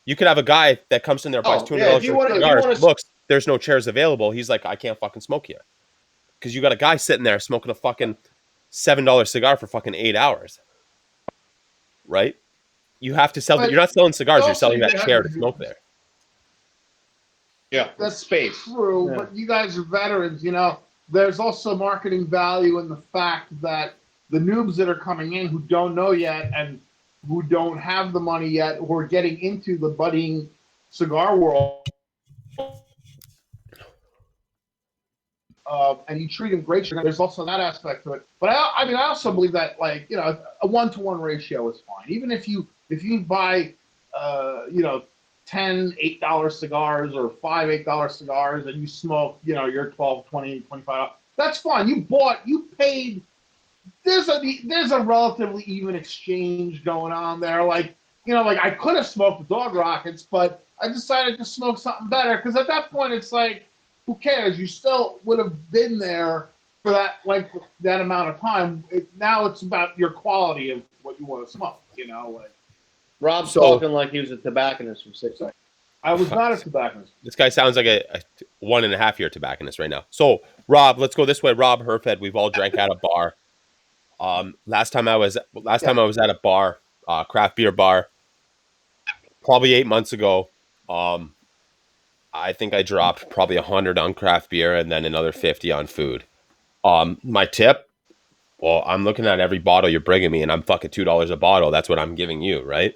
You could have a guy that comes in there, buys $200 worth of cigars, looks, there's no chairs available. He's like, I can't fucking smoke here. Because you got a guy sitting there smoking a fucking $7 cigar for fucking 8 hours. Right? You have to sell. You're not selling cigars. You're selling that chair to smoke there. Yeah, That's space. true, Yeah. but you guys are veterans, you know. there's also marketing value in the fact that the noobs that are coming in who don't know yet and who don't have the money yet, who are getting into the budding cigar world, and you treat them great. There's also that aspect to it. But I mean, I also believe that, like, you know, a 1-to-1 ratio is fine. Even if you buy, you know, 10 $8 cigars or 5 $8 cigars, and you smoke, you know, your 12, 20, 25. That's fine. You paid. There's a relatively even exchange going on there. Like, you know, like I could have smoked the Dog Rockets, but I decided to smoke something better because at that point it's like, who cares? You still would have been there for that amount of time. Now it's about your quality of what you want to smoke. You know, like Rob's So- talking like he was a tobacconist from 6 seconds. I was not a tobacconist. This guy sounds like a 1.5-year tobacconist right now. So, Rob, let's go this way. Rob Herfed, we've all drank at a bar. Last time I was at a bar, craft beer bar, probably 8 months ago. I think I dropped probably 100 on craft beer and then another 50 on food. My tip, well, I'm looking at every bottle you're bringing me, and I'm fucking $2 a bottle. That's what I'm giving you, right?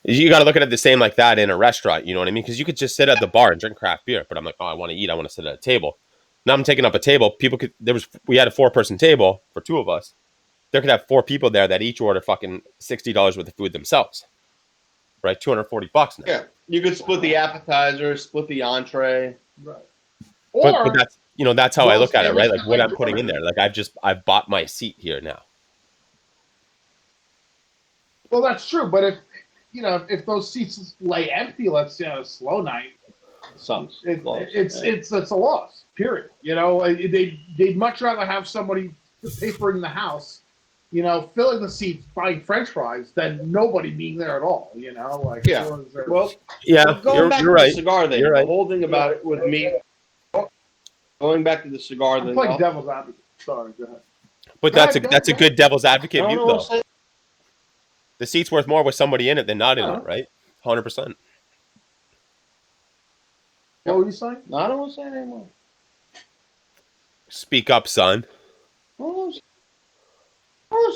You got to look at it the same like that in a restaurant. You know what I mean? Because you could just sit at the bar and drink craft beer, but I'm like, oh, I want to eat. I want to sit at a table. Now I'm taking up a table. We had a 4-person table for 2 of us. There could have 4 people there that each order fucking $60 worth of food themselves, right? $240 now. Yeah, you could split the appetizer, split the entree. Right. But that's, you know, that's how I Well, look at it, right? Like what like I'm putting in there. Like I've bought my seat here now. well, that's true. But if those seats lay empty, let's say on a slow night, Sucks. it's a loss. Period. You know, they'd much rather have somebody papering the house, you know, filling the seats, buying French fries, than nobody being there at all. You know, like Yeah. Well, Yeah, but going you're back to right. the cigar thing, You're right. the whole thing about it with me, going back to the cigar I'm thing. playing devil's advocate. Sorry, go ahead. But that's a good devil's advocate view, though. Say, The seat's worth more with somebody in it than not in Uh-huh. it, right? 100%. What were you saying? no, I don't want to say it anymore. Speak up, son. I don't want to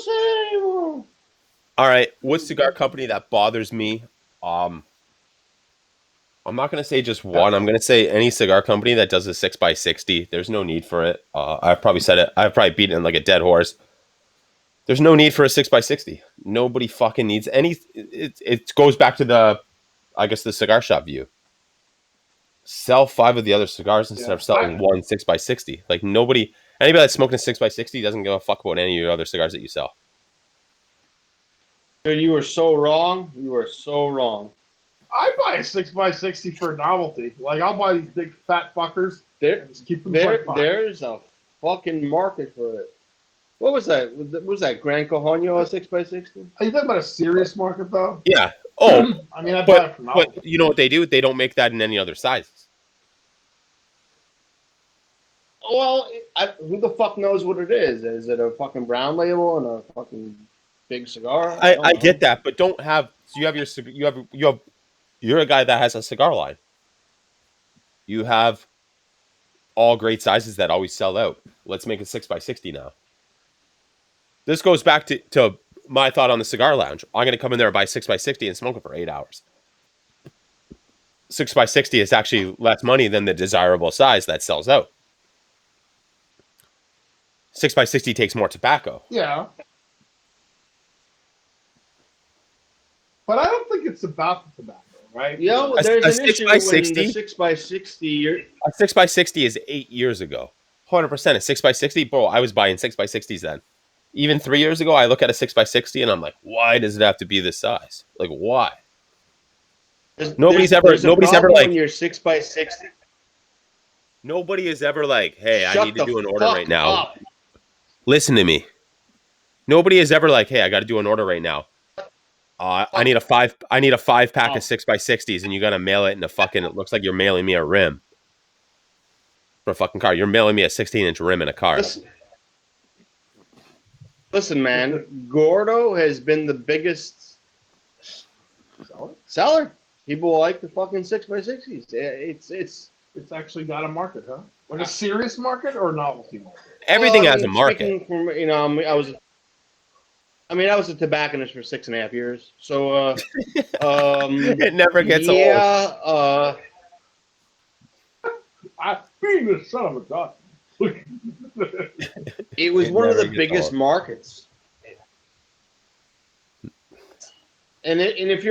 say it anymore. All right, what cigar company that bothers me? I'm not going to say just one. I'm going to say any cigar company that does a 6x60. There's no need for it. I've probably said it. I've probably beaten it like a dead horse. There's no need for a 6x60. Nobody fucking needs any. It goes back to the cigar shop view. Sell 5 of the other cigars instead of selling one 6x60. Like anybody that's smoking a 6x60 doesn't give a fuck about any of your other cigars that you sell. Dude, you were so wrong. You were so wrong. I buy a 6x60 for novelty. Like I'll buy these big fat fuckers There, and just keep them. There's there's a fucking market for it. What was that? Was that Gran Cojones a 6x60? Are you talking about a serious market though? Yeah. Oh, I mean, I buy it for novelty. but you know what they do? They don't make that in any other sizes. Well, who the fuck knows what it is? Is it a fucking brown label and a fucking big cigar? I don't know. get that, but don't have. So you're a guy that has a cigar line. You have all great sizes that always sell out. Let's make it 6x60 now. This goes back to my thought on the cigar lounge. I'm going to come in there and buy 6x60 and smoke it for 8 hours. 6x60 is actually less money than the desirable size that sells out. 6x60 takes more tobacco. Yeah. But I don't think it's about the tobacco, right? You know, A there's an issue when 6x60? the 6x60. A 6x60 is 8 years ago. 100% a 6x60. Bro, I was buying 6x60s then. Even 3 years ago, I look at a 6x60 and I'm like, why does it have to be this size? Like, why? Nobody's ever like, when you're 6x60. nobody is ever like, hey, I Shut need to the do an order fuck right now. up. Listen to me. Nobody is ever like, hey, I got to do an order right now. I need a 5-pack of 6x60s, and you got to mail it in a fucking. It looks like you're mailing me a rim for a fucking car. You're mailing me a 16-inch rim in a car. Listen, man. Gordo has been the biggest seller. People like the fucking 6x60s. It's actually got a market, huh? Like a serious market or a novelty market? Everything Well, I has a mean, market. speaking from, I was a tobacconist for 6.5 years. So, It never gets old. yeah, I being the son of a gun. it was It one of never the gets biggest old. markets. And if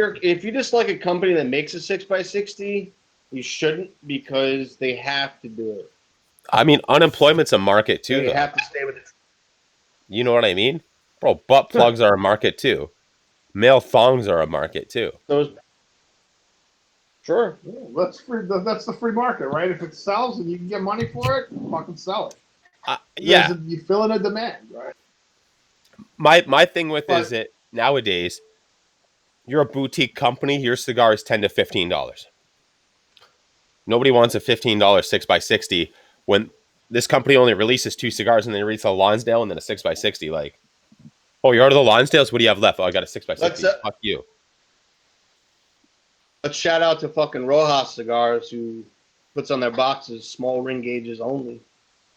you just like a company that makes a 6x60, you shouldn't, because they have to do it. I mean, unemployment's a market too, They though. have to stay with it. You know what I mean? Bro, butt plugs are a market too. Male thongs are a market too. Those, sure. Yeah, that's free. That's the free market, right? If it sells and you can get money for it, fucking sell it. Yeah. You fill in a demand, right? My thing with But- is that nowadays, you're a boutique company, your cigar is $10 to $15. Nobody wants a $15 6x60 when this company only releases 2 cigars and they release a Lonsdale and then a 6x60. Like, oh, you're out of the Lonsdales? What do you have left? Oh, I got a 6x60. Let's, Fuck you. Let's shout out to fucking Rojas Cigars, who puts on their boxes small ring gauges only.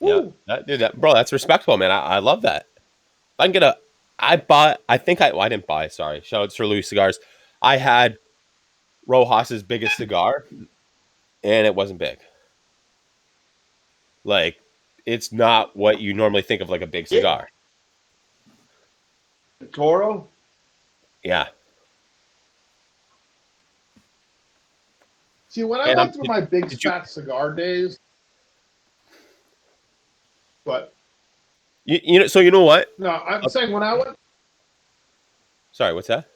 Yeah, Woo. bro, that's respectable, man. I love that. If I can get a, I didn't buy, sorry. Shout out to Louis Cigars. I had Rojas's biggest cigar, and it wasn't big. Like, it's not what you normally think of like a big cigar. Toro? Yeah. See, when I And went through my big did you- fat cigar days, but You know, so you know what? no, I'm saying when I went. Sorry, what's that?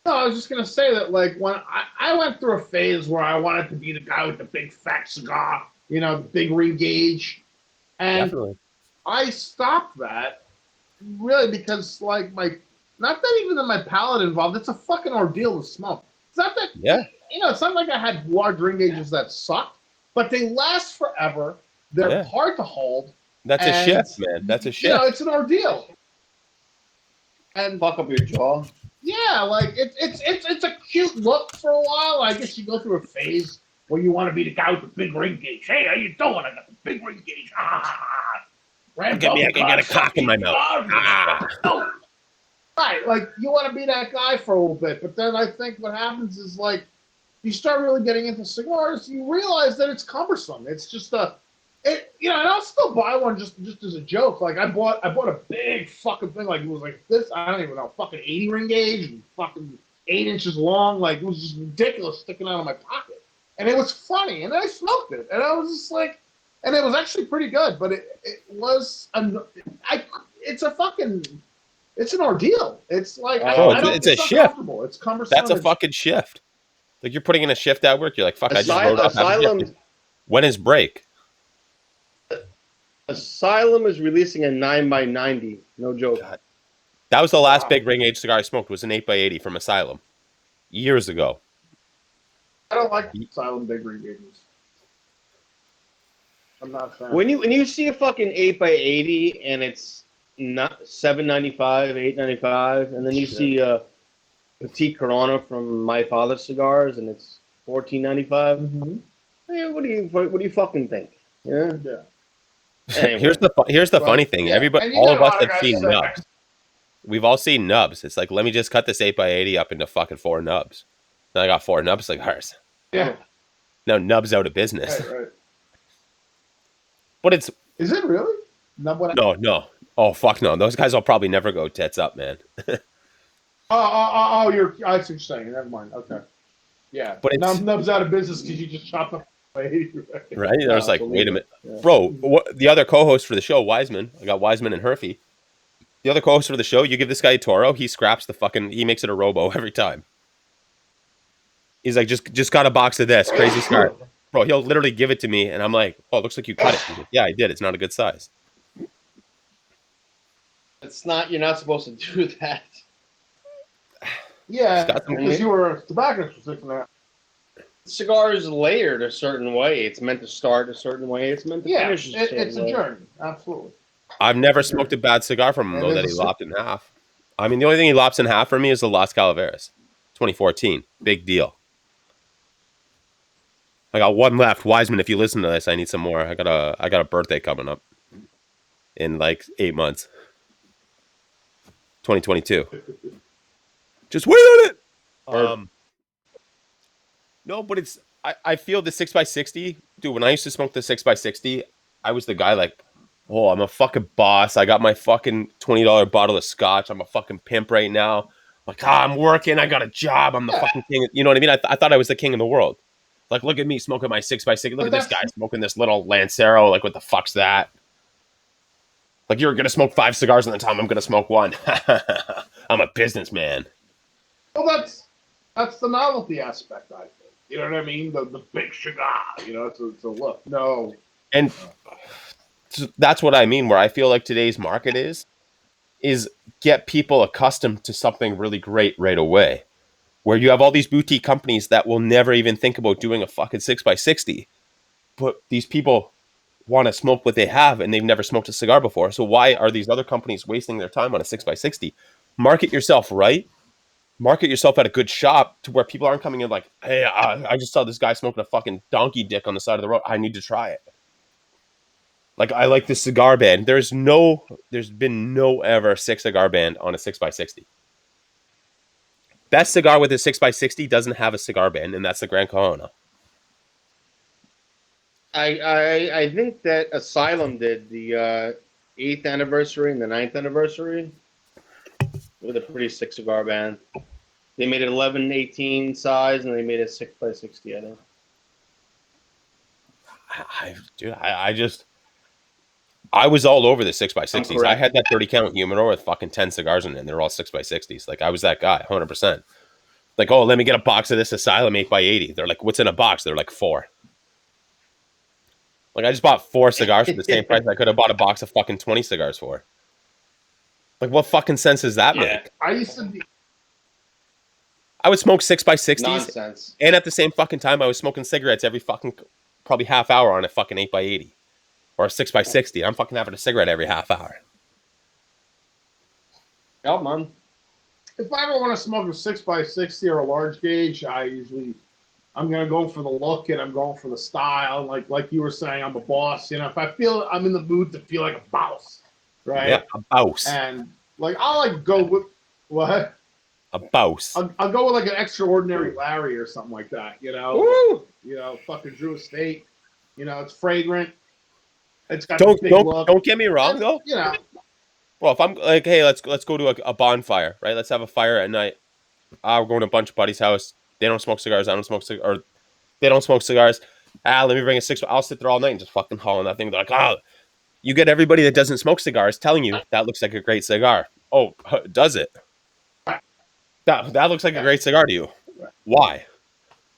No, I was just gonna say that, like, when I went through a phase where I wanted to be the guy with the big fat cigar, the big ring gauge, and Definitely. I stopped that really because, like, not that even that my palate involved. It's a fucking ordeal to smoke. It's not that Yeah. it's not like I had large ring gauges that sucked, but they last forever. They're Yeah. hard to hold. That's a And, shift, man. That's a shift. It's an ordeal. And Fuck up your jaw. yeah, like it's a cute look for a while. I guess you go through a phase where you want to be the guy with the big ring gauge. Hey, how you doing? I got the big ring gauge. Look at me, I can get a cock in my mouth. Ah. Right, like you want to be that guy for a little bit, but then I think what happens is, like, you start really getting into cigars, you realize that it's cumbersome. It's just and I'll still buy one just as a joke. Like I bought a big fucking thing, like it was like this, I don't even know, fucking 80 ring gauge and fucking 8 inches long. Like it was just ridiculous sticking out of my pocket. And it was funny, and I smoked it, and I was just like, and it was actually pretty good, but it was it's an ordeal. It's like Bro, I don't, it's a not shift. comfortable. It's cumbersome. That's a fucking shift. Like you're putting in a shift at work. You're like, fuck, I just wrote off half a Asylum, shift. When is break? Asylum is releasing a 9x90. No joke. God. That was the last Wow. big ring age cigar I smoked. Was an 8x80 from Asylum, years ago. I don't like Asylum big ring gauges. I'm not a fan. When you see a fucking 8x80 and it's not $7.95, $8.95, and then you Shit. see a Petite Corona from My Father's Cigars and it's $14.95. Mhm. Hey, what do you fucking think? Yeah. Yeah. Anyway. Here's the But, funny thing. yeah, Everybody, and you all get of a us lot of have guys seen say- nubs. We've all seen nubs. It's like, let me just cut this 8x80 up into fucking 4 nubs. Then I got 4 nubs like hers. Yeah. Now nubs out of business. Right. But it's Is it really? Not what no. Oh fuck no. Those guys will probably never go tits up, man. I see what you're saying. Never mind. Okay. Yeah. But it's- Nub's out of business because you just chopped up. Right? There's like, wait a minute. Yeah. Bro, the other co-host for the show, Wiseman, I got Wiseman and Herfy. The other co-host for the show, you give this guy a Toro, he scraps he makes it a Robo every time. He's like, just got a box of this, crazy cigar. Bro, he'll literally give it to me, and I'm like, oh, it looks like you cut it. He's like, yeah, I did. It's not a good size. You're not supposed to do that. Yeah, It's got some- because you were a tobacconist for 6.5. Cigar is layered a certain way. It's meant to start a certain way. It's meant to Yeah, finish a certain it's a way. journey. Absolutely. I've never smoked a bad cigar from him, And though, that there's he a- lopped in half. I mean, the only thing he lops in half for me is the Las Calaveras. 2014. Big deal. I got one left. Wiseman, if you listen to this, I need some more. I got a birthday coming up in like 8 months. 2022. Just wait on it. Or No, but it's I feel the 6x60, dude. When I used to smoke the 6x60, I was the guy like, oh, I'm a fucking boss. I got my fucking $20 bottle of scotch. I'm a fucking pimp right now. Like, I'm working. I got a job. I'm the Yeah. fucking king. You know what I mean? I thought I was the king of the world. Like, look at me smoking my 6x60. Look But at this guy that's smoking this little Lancero. Like, what the fuck's that? Like, you're gonna smoke 5 cigars in the time I'm gonna smoke one. I'm a businessman. well, that's the novelty aspect. I think. You know what I mean? The big cigar. You know, it's a look. No. And so that's what I mean. Where I feel like today's market is get people accustomed to something really great right away. Where you have all these boutique companies that will never even think about doing a fucking 6x60, but these people want to smoke what they have and they've never smoked a cigar before. So why are these other companies wasting their time on a 6x60? Market yourself right. Market yourself at a good shop to where people aren't coming in like, hey, I just saw this guy smoking a fucking donkey dick on the side of the road. I need to try it. Like, I like this cigar band. There's been no ever six cigar band on a 6x60. Best cigar with a 6x60 doesn't have a cigar band, and that's the Grand Corona. I think that Asylum did the 8th anniversary and the 9th anniversary with a pretty sick cigar band. They made it 11-18 size, and they made it 6x60. I think. I was all over the 6x60s. I correct. had that 30 count humidor with fucking 10 cigars in it, and they're all 6x60s. Like, I was that guy, 100%. Like, oh, let me get a box of this Asylum 8x80. They're like, what's in a box? They're like, 4. Like, I just bought 4 cigars for the same price I could have bought a box of fucking 20 cigars for. Like, what fucking sense does that make? I used to be. I would smoke 6x60s, Nonsense. and at the same fucking time, I was smoking cigarettes every fucking probably half hour on a fucking 8x80 or a 6x60. I'm fucking having a cigarette every half hour. Yeah, man. If I ever want to smoke a 6x60 or a large gauge, I'm gonna go for the look and I'm going for the style. Like you were saying, I'm a boss. You know, if I feel I'm in the mood to feel like a boss, right? Yeah, a bouse. And like I'll like go with what? A bouse. I'll go with like an extraordinary Larry or something like that. You know, Woo! you know, fucking Drew Estate. You know, it's fragrant. It's got Don't a big don't look. don't get me wrong though. You know, Well, if I'm like, hey, let's go to a bonfire, right? Let's have a fire at night. We're going to a bunch of buddies' house. They don't smoke cigars. I don't smoke cigars. Or they don't smoke cigars. Let me bring a 6. I'll sit there all night and just fucking haul on that thing. They're like, oh, you get everybody that doesn't smoke cigars telling you that looks like a great cigar. Oh, does it? That looks like a great cigar to you. Why?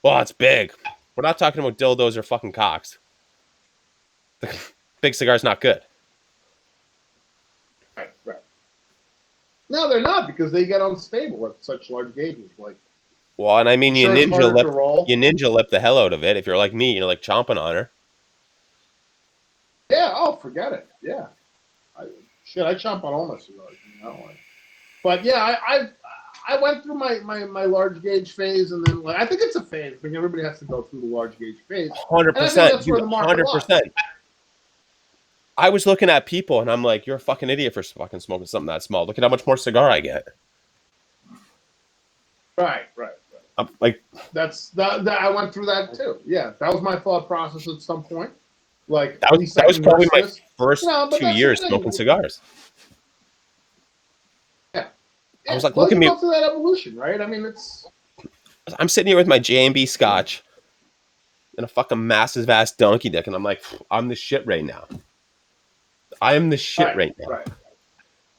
Well, it's big. We're not talking about dildos or fucking cocks. Big cigar's not good. right. No, they're not because they get unstable at such large gauges. Like, Well, and I mean, sure, it's harder to roll. you ninja lip the hell out of it. If you're like me, you're like chomping on her. Yeah. Oh, forget it. Yeah. I chomp on all my cigars. You know, like, but yeah, I went through my large gauge phase, and then like I think it's a phase. I think everybody has to go through the large gauge phase. 100%. That's where the market 100%. I was looking at people, and I'm like, you're a fucking idiot for fucking smoking something that small. Look at how much more cigar I get. Right. I'm like, That's that. I went through that too. Yeah, that was my thought process at some point. Like that at was least that I was can probably nurse my this. first No, but 2 that's the years thing. smoking cigars. Yeah. I was like, well, look at you me. go through that evolution, right? I mean, it's I'm sitting here with my J&B scotch and a fucking massive ass donkey dick, and I'm like, I'm the shit right now. I am the shit right now. Right.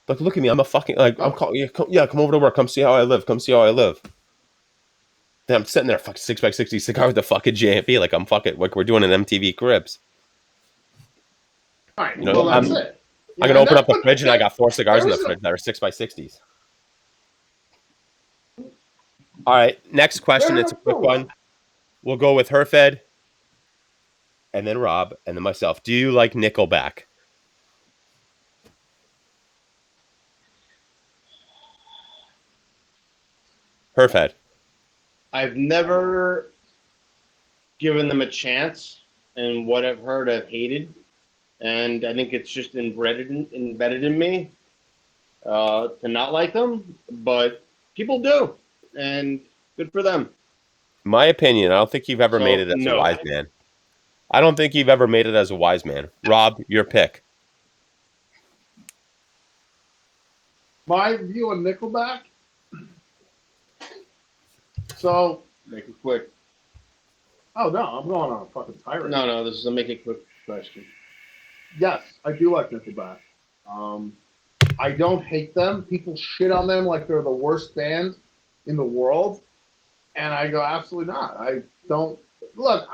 Like, look at me. I'm a fucking like. I'm calling. Yeah, come over to work. Come see how I live. Come see how I live. Then I'm sitting there, fucking 6x60 cigar with the fucking J&B, like I'm fucking like we're doing an MTV Cribs. Right. You know, Well, that's it. I'm gonna open up the fridge and I got 4 cigars in the fridge that are 6x60s. All right, next question. It's a quick one. We'll go with Herfed, and then Rob, and then myself. Do you like Nickelback? Herfed. I've never given them a chance, and what I've heard, I've hated, and I think it's just embedded in me to not like them. But people do, and good for them. My opinion, I don't think you've ever So, made it as a no. wise man. I don't think you've ever made it as a wise man. Rob, your pick. My view on Nickelback. So, Make it quick. oh no, I'm going on a fucking tirade. No, this is a make it quick question. Yes, I do like Nickelback. I don't hate them. People shit on them like they're the worst band in the world, and I go, absolutely not. I don't look.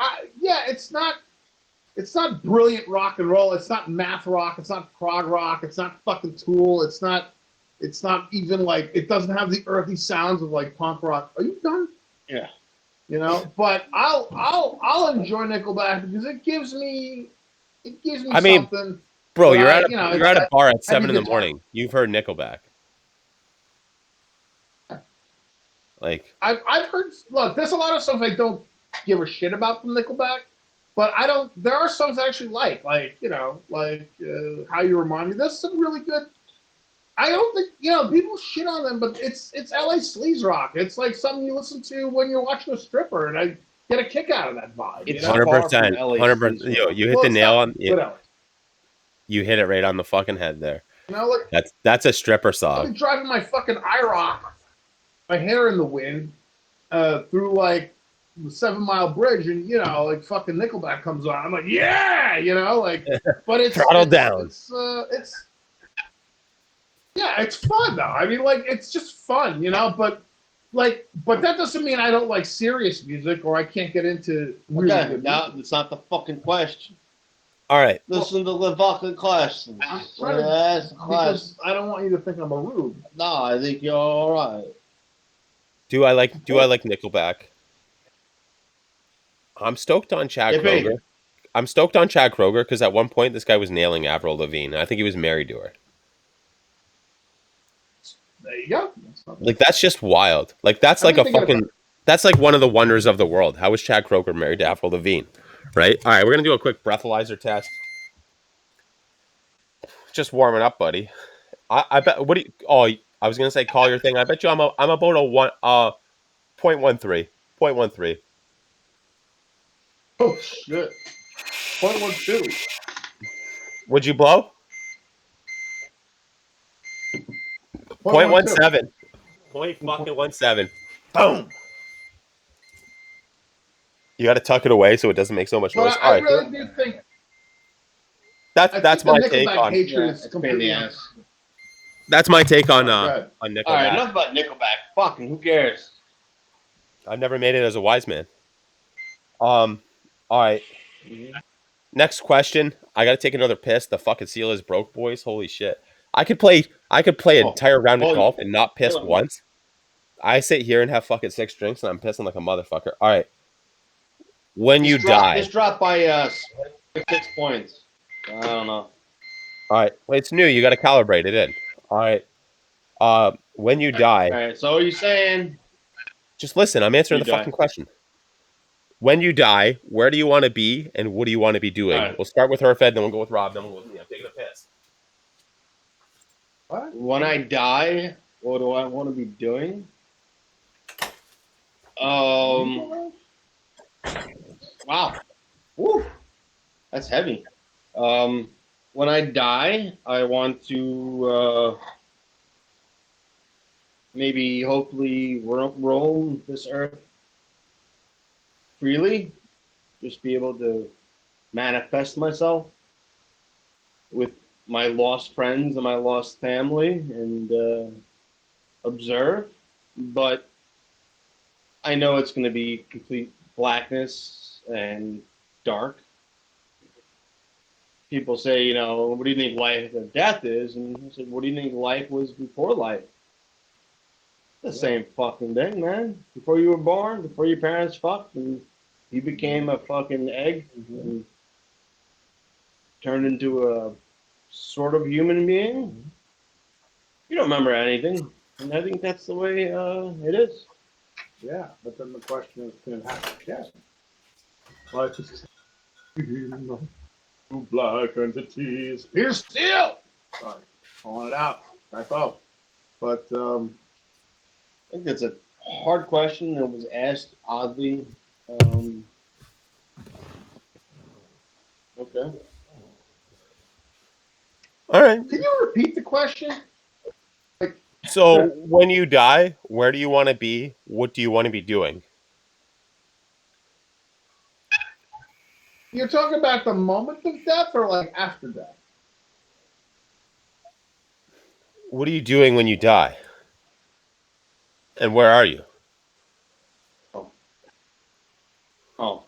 It's not brilliant rock and roll. It's not math rock. It's not prog rock. It's not fucking Tool. It's not even like, it doesn't have the earthy sounds of like punk rock. Are you done? Yeah. You know, but I'll enjoy Nickelback because it gives me I mean, something. Bro, But you're I- at a, you know, you're at a it's- bar at I 7 in the think it's- morning. You've heard Nickelback. Like, I've heard. Look, there's a lot of songs I don't give a shit about from Nickelback, but I don't. There are songs I actually like How You Remind Me. There's some really good. I don't think people shit on them, but it's LA sleaze rock. It's like something you listen to when you're watching a stripper, and I get a kick out of that vibe. It's you know? 100%. LA 100%. sleaze Yo, rock. you hit Well, the it's nail not on. good LA. You hit it right on the fucking head there. Like That's a stripper I've song. been driving my fucking IROC, my hair in the wind, through like the 7 Mile Bridge, and like fucking Nickelback comes on. I'm like, yeah, but it's Throttle it's, down. it's fun though. I mean, like it's just fun, but that doesn't mean I don't like serious music or I can't get into really Okay, good now music. it's not the fucking question. All right. Listen to the fucking question. I'm trying to- That's the question. Because I don't want you to think I'm a rube. No, I think you're all right. Do I like Nickelback? I'm stoked on Chad Yippee. Kroger. I'm stoked on Chad Kroger because at one point this guy was nailing Avril Lavigne. I think he was married to her. There you go. Like that's just wild. Like that's like a fucking. That's like one of the wonders of the world. How was Chad Kroger married to Avril Lavigne? Right. All right. We're gonna do a quick breathalyzer test. Just warming up, buddy. I bet. What do you? Oh, I was gonna say call your thing. I bet you I'm about a 0.13. 0.13. Oh shit. 0.12. Would you blow? 0.17. 0.17. Boom. You got to tuck it away so it doesn't make so much noise. But All I right. really do think That's my take Nickelback on. hatred is It's a pain in completely the ass. That's my take on Good. Nickelback. All right, enough about Nickelback. Fucking who cares? I've never made it as a wise man. All right. Next question. I got to take another piss. The fucking seal is broke, boys. Holy shit. I could play an entire round of golf and not piss once. I sit here and have fucking 6 drinks and I'm pissing like a motherfucker. All right. When you die. This dropped by 6 points. I don't know. All right. Well, it's new. You got to calibrate it in. All right. When you die. All right. So what are you saying? Just listen. I'm answering You the die. fucking question. When you die, where do you want to be and what do you want to be doing? All right. We'll start with Herfed, then we'll go with Rob, then we'll go with me. I'm taking a piss. What? When I die, what do I want to be doing? Wow. Woo. That's heavy. When I die, I want to maybe hopefully roam this earth freely. Just be able to manifest myself with my lost friends and my lost family and observe. But I know it's going to be complete blackness and dark. People say, what do you think life and death is? And I said, what do you think life was before life? The same fucking thing, man. Before you were born, before your parents fucked, and you became a fucking egg and turned into a sort of human being. You don't remember anything. And I think that's the way it is. Yeah, but then the question is, can it happen again? Life is two black entities. Peter Steele! Sorry, calling it out. Typo. But, I think that's a hard question that was asked oddly. Okay. All right. can you repeat the question? So when you die, where do you want to be? What do you want to be doing? You're talking about the moment of death or like after death? What are you doing when you die? And where are you? Oh.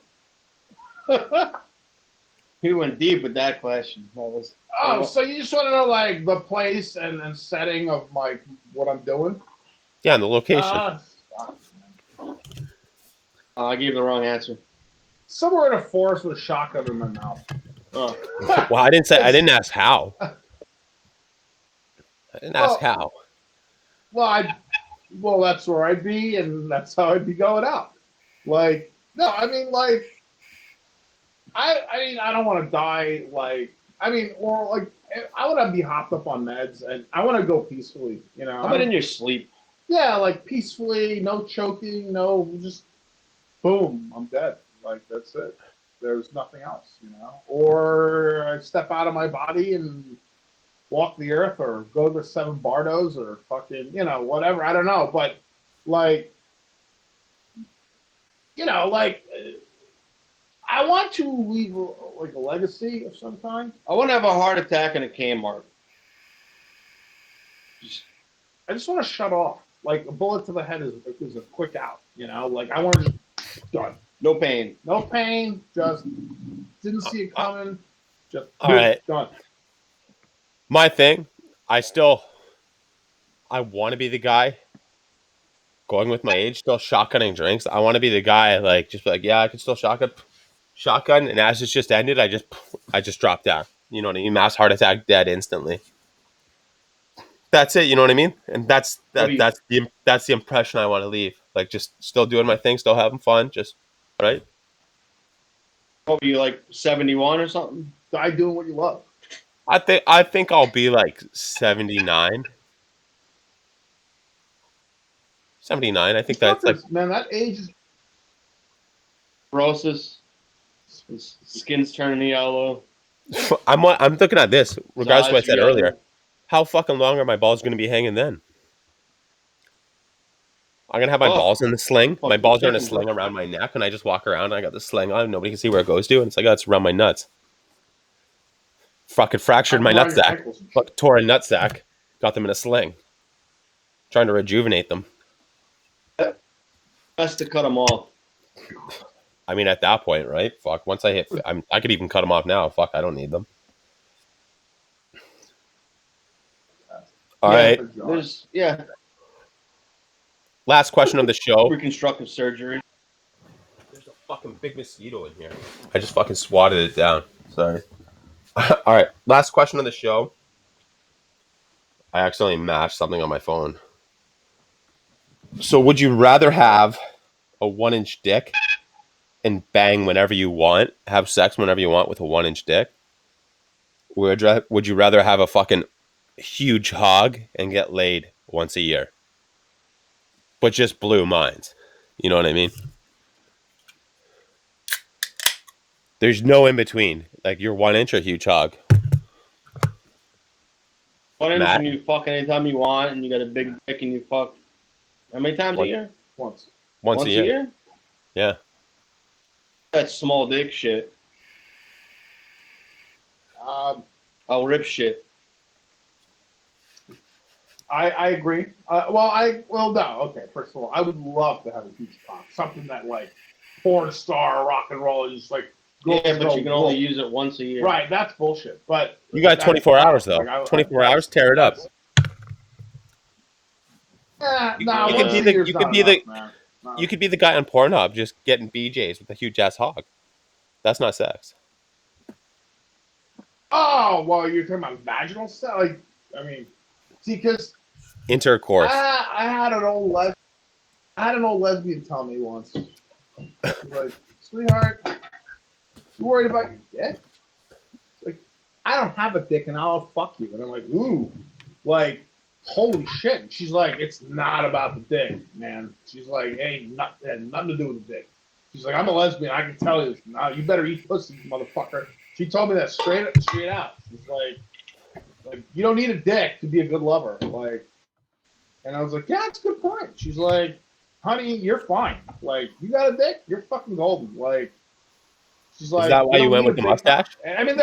He went deep with that question. That was Oh, so you just want to know like the place and setting of like what I'm doing? Yeah, and the location. I gave the wrong answer. Somewhere in a forest with a shotgun in my mouth. Oh. Well, I didn't ask how. I didn't ask Well- how. Well, that's where I'd be, and that's how I'd be going out. Like, no, I mean, like, I mean, I don't want to die. Like, I mean, or like, I want to be hopped up on meds, and I want to go peacefully. You know, How about in your sleep? yeah, like peacefully, no choking, no, just boom, I'm dead. Like that's it. There's nothing else, you know. Or I step out of my body and walk the earth, or go to Seven Bardos, or fucking, you know, whatever. I don't know, but like, you know, like I want to leave like a legacy of some kind. I want to have a heart attack in a Kmart. I just want to shut off. Like a bullet to the head is a quick out. You know, like I want to just done. No pain. No pain. Just didn't see it coming. Just All right. done. My thing, I want to be the guy going with my age, still shotgunning drinks. I want to be the guy like just like, yeah, I can still shotgun, and as it's just ended, I just dropped down. You know what I mean? Mass heart attack, dead instantly. That's it. You know what I mean? And that's the impression I want to leave. Like just still doing my thing, still having fun, just right. What were you, like 71 or something? Die doing what you love. I think I'll be like 79. 79. I think that's like Man, that age is Cirrhosis. His skin's turning yellow. I'm looking at this. Regardless of what I said Eyes are earlier, yellow. how fucking long are my balls going to be hanging then? I'm gonna have my Oh, balls in the sling. My fucking balls are in a chicken. sling around my neck, and I just walk around. And I got the sling on. Nobody can see where it goes to, and it's like, oh, it's around my nuts. Fucking fractured my around your nutsack. ankles and shit. Fucking tore a nutsack. Got them in a sling. Trying to rejuvenate them. Best to cut them off. I mean, at that point, right? Fuck. Once I hit, I could even cut them off now. Fuck, I don't need them. All Yeah. right. There's Last question of the show. reconstructive surgery. There's a fucking big mosquito in here. I just fucking swatted it down. Sorry. All right. Last question of the show. I accidentally mashed something on my phone. So, would you rather have a 1-inch dick and bang whenever you want, have sex whenever you want with a 1-inch dick? Would you rather have a fucking huge hog and get laid once a year? But just blew minds. You know what I mean? There's no in between. Like you're 1 inch or huge hog. 1 inch Matt? and you fuck anytime you want, and you got a big dick and you fuck how many times a year? Once. Once a year. Yeah. That's small dick shit. I'll rip shit. I agree. Well, no. Okay, first of all, I would love to have a huge cock, something that like porn star rock and roll is just like. Yeah, but go you can only whoa. use it once a year. Right, that's bullshit. But You got that's 24 hours though. like, 24 hours, tear it up. No, You once could a be year's you not could be enough, man. No. You could be the guy on Pornhub just getting BJs with a huge ass hog. That's not sex. Oh, well, you're talking about vaginal sex. Like, I mean, see, because Intercourse. I had an old lesbian tell me once, she's like, sweetheart, You worried about your dick? It's like, I don't have a dick and I'll fuck you. And I'm like, ooh, like, holy shit. And she's like, it's not about the dick, man. She's like, hey, had nothing to do with the dick. She's like, I'm a lesbian. I can tell you this. Now you better eat pussy, motherfucker. She told me that straight out. She's like, you don't need a dick to be a good lover. Like, and I was like, yeah, that's a good point. She's like, honey, you're fine. Like, you got a dick, you're fucking golden. Like, she's like, Is that why you don't went need with a the big mustache? cock. And I mean,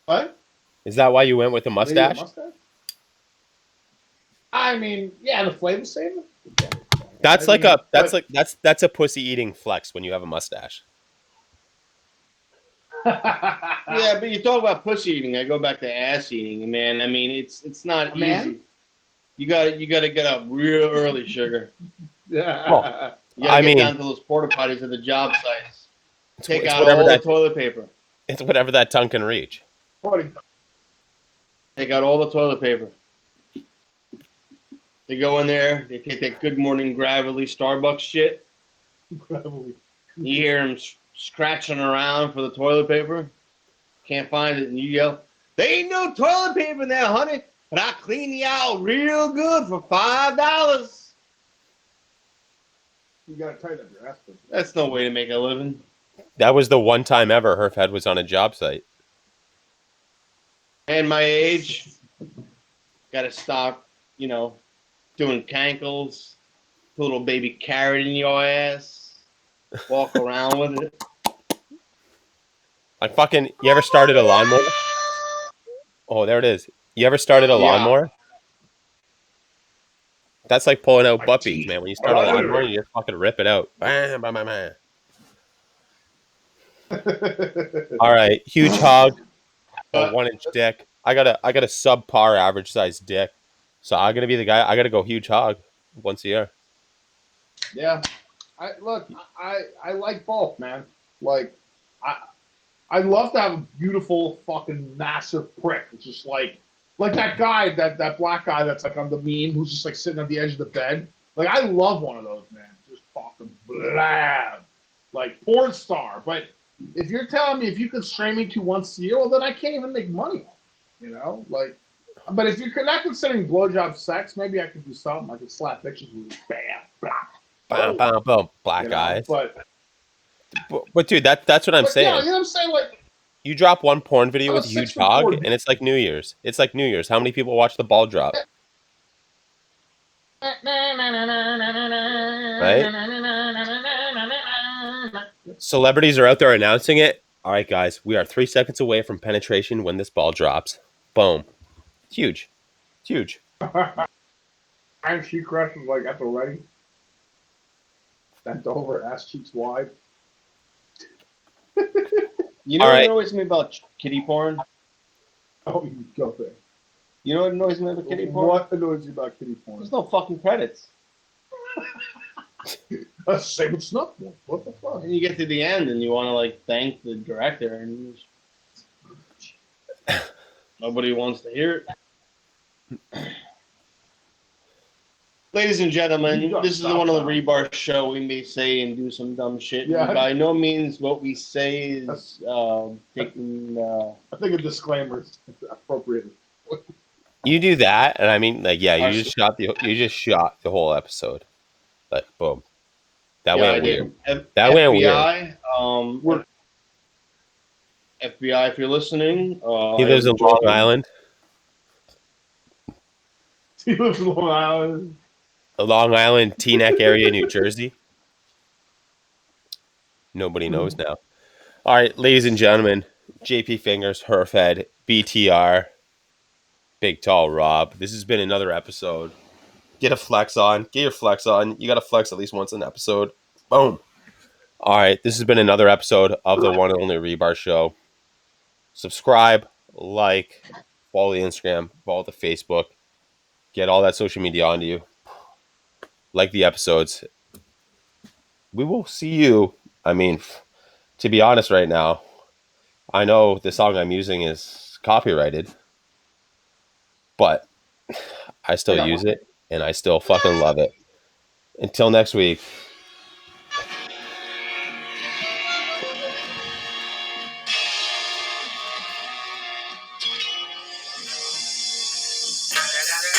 what? Is that why you went with the Lady mustache? with mustache? I mean, yeah, the flavor saver. That's I like mean, that's a pussy eating flex when you have a mustache. Yeah, but you talk about pussy eating. I go back to ass eating, man. I mean, it's not Man? easy. You gotta get up real early, sugar. Yeah. You gotta I get mean, down to those porta potties at the job sites. Take it's out whatever all the that toilet paper. it's whatever that tongue can reach. Funny. Take out all the toilet paper. They go in there. They take that Good Morning Gravely Starbucks shit. Incredibly. You hear them scratching around for the toilet paper. Can't find it, and you yell, "There ain't no toilet paper in there, honey, but I'll clean you out real good for $5." You gotta tighten up your ass. That's no way to make a living. That was the one time ever Herfhead was on a job site. And my age, gotta stop, doing cankles, put a little baby carrot in your ass, walk around with it. Like fucking, you ever started a lawnmower? Oh, there it is. You ever started a lawnmower? That's like pulling out butt beats, man. When you start a lawnmower, you just fucking rip it out. Bam, bam, bam, bam. All right, huge hog, a 1-inch dick. I got a subpar average size dick, so I'm gonna be the guy. I gotta go huge hog once a year. Yeah. I like both, man. Like, I'd love to have a beautiful fucking massive prick. It's just like that guy, that black guy that's like on the meme who's just like sitting at the edge of the bed. Like, I love one of those, man. Just fucking blab. Like, porn star. But if you're telling me if you could strain me to once a year, well, then I can't even make money off it, Like, but if you're not considering blowjob sex, maybe I could do something. I could slap bitches with bam, blah. Bam, bam, bam, black eyes. But dude, that's what I'm saying. Yeah, you know what I'm saying? Like, You drop one porn video I'm with a a huge 6'4" hog, dude. and it's like New Year's. It's like New Year's. How many people watch the ball drop? Right? Celebrities are out there announcing it. All right, guys, we are 3 seconds away from penetration when this ball drops. Boom. It's huge. It's huge. and she crushes like at the wedding. Bent over, ass cheeks wide. You know All what right. annoys me about kitty porn? Oh, you go there. You know what annoys me about kitty porn? What annoys you about kitty porn? There's no fucking credits. Same with snuff porn. What the fuck? And you get to the end and you want to thank the director, and nobody wants to hear it. Ladies and gentlemen, this is one of the Rebar show. We may say and do some dumb shit. Yeah. By no means what we say is taking. I think a disclaimer is appropriate. You do that, and I mean, like, yeah, you just shot the whole episode. Like, boom. That went weird. That went weird. FBI, if you're listening, He lives in Long Island. He lives in Long Island. The Long Island, Teaneck area, New Jersey. Nobody knows now. All right, ladies and gentlemen, JP Fingers, Herfhead, BTR, Big Tall Rob. This has been another episode. Get a flex on. Get your flex on. You got to flex at least once an episode. Boom. All right, this has been another episode of the one and only Rebar Show. Subscribe, like, follow the Instagram, follow the Facebook. Get all that social media onto you. Like the episodes. We will see you. I mean, to be honest right now, I know the song I'm using is copyrighted, but I still use it, and I still fucking love it. Until next week.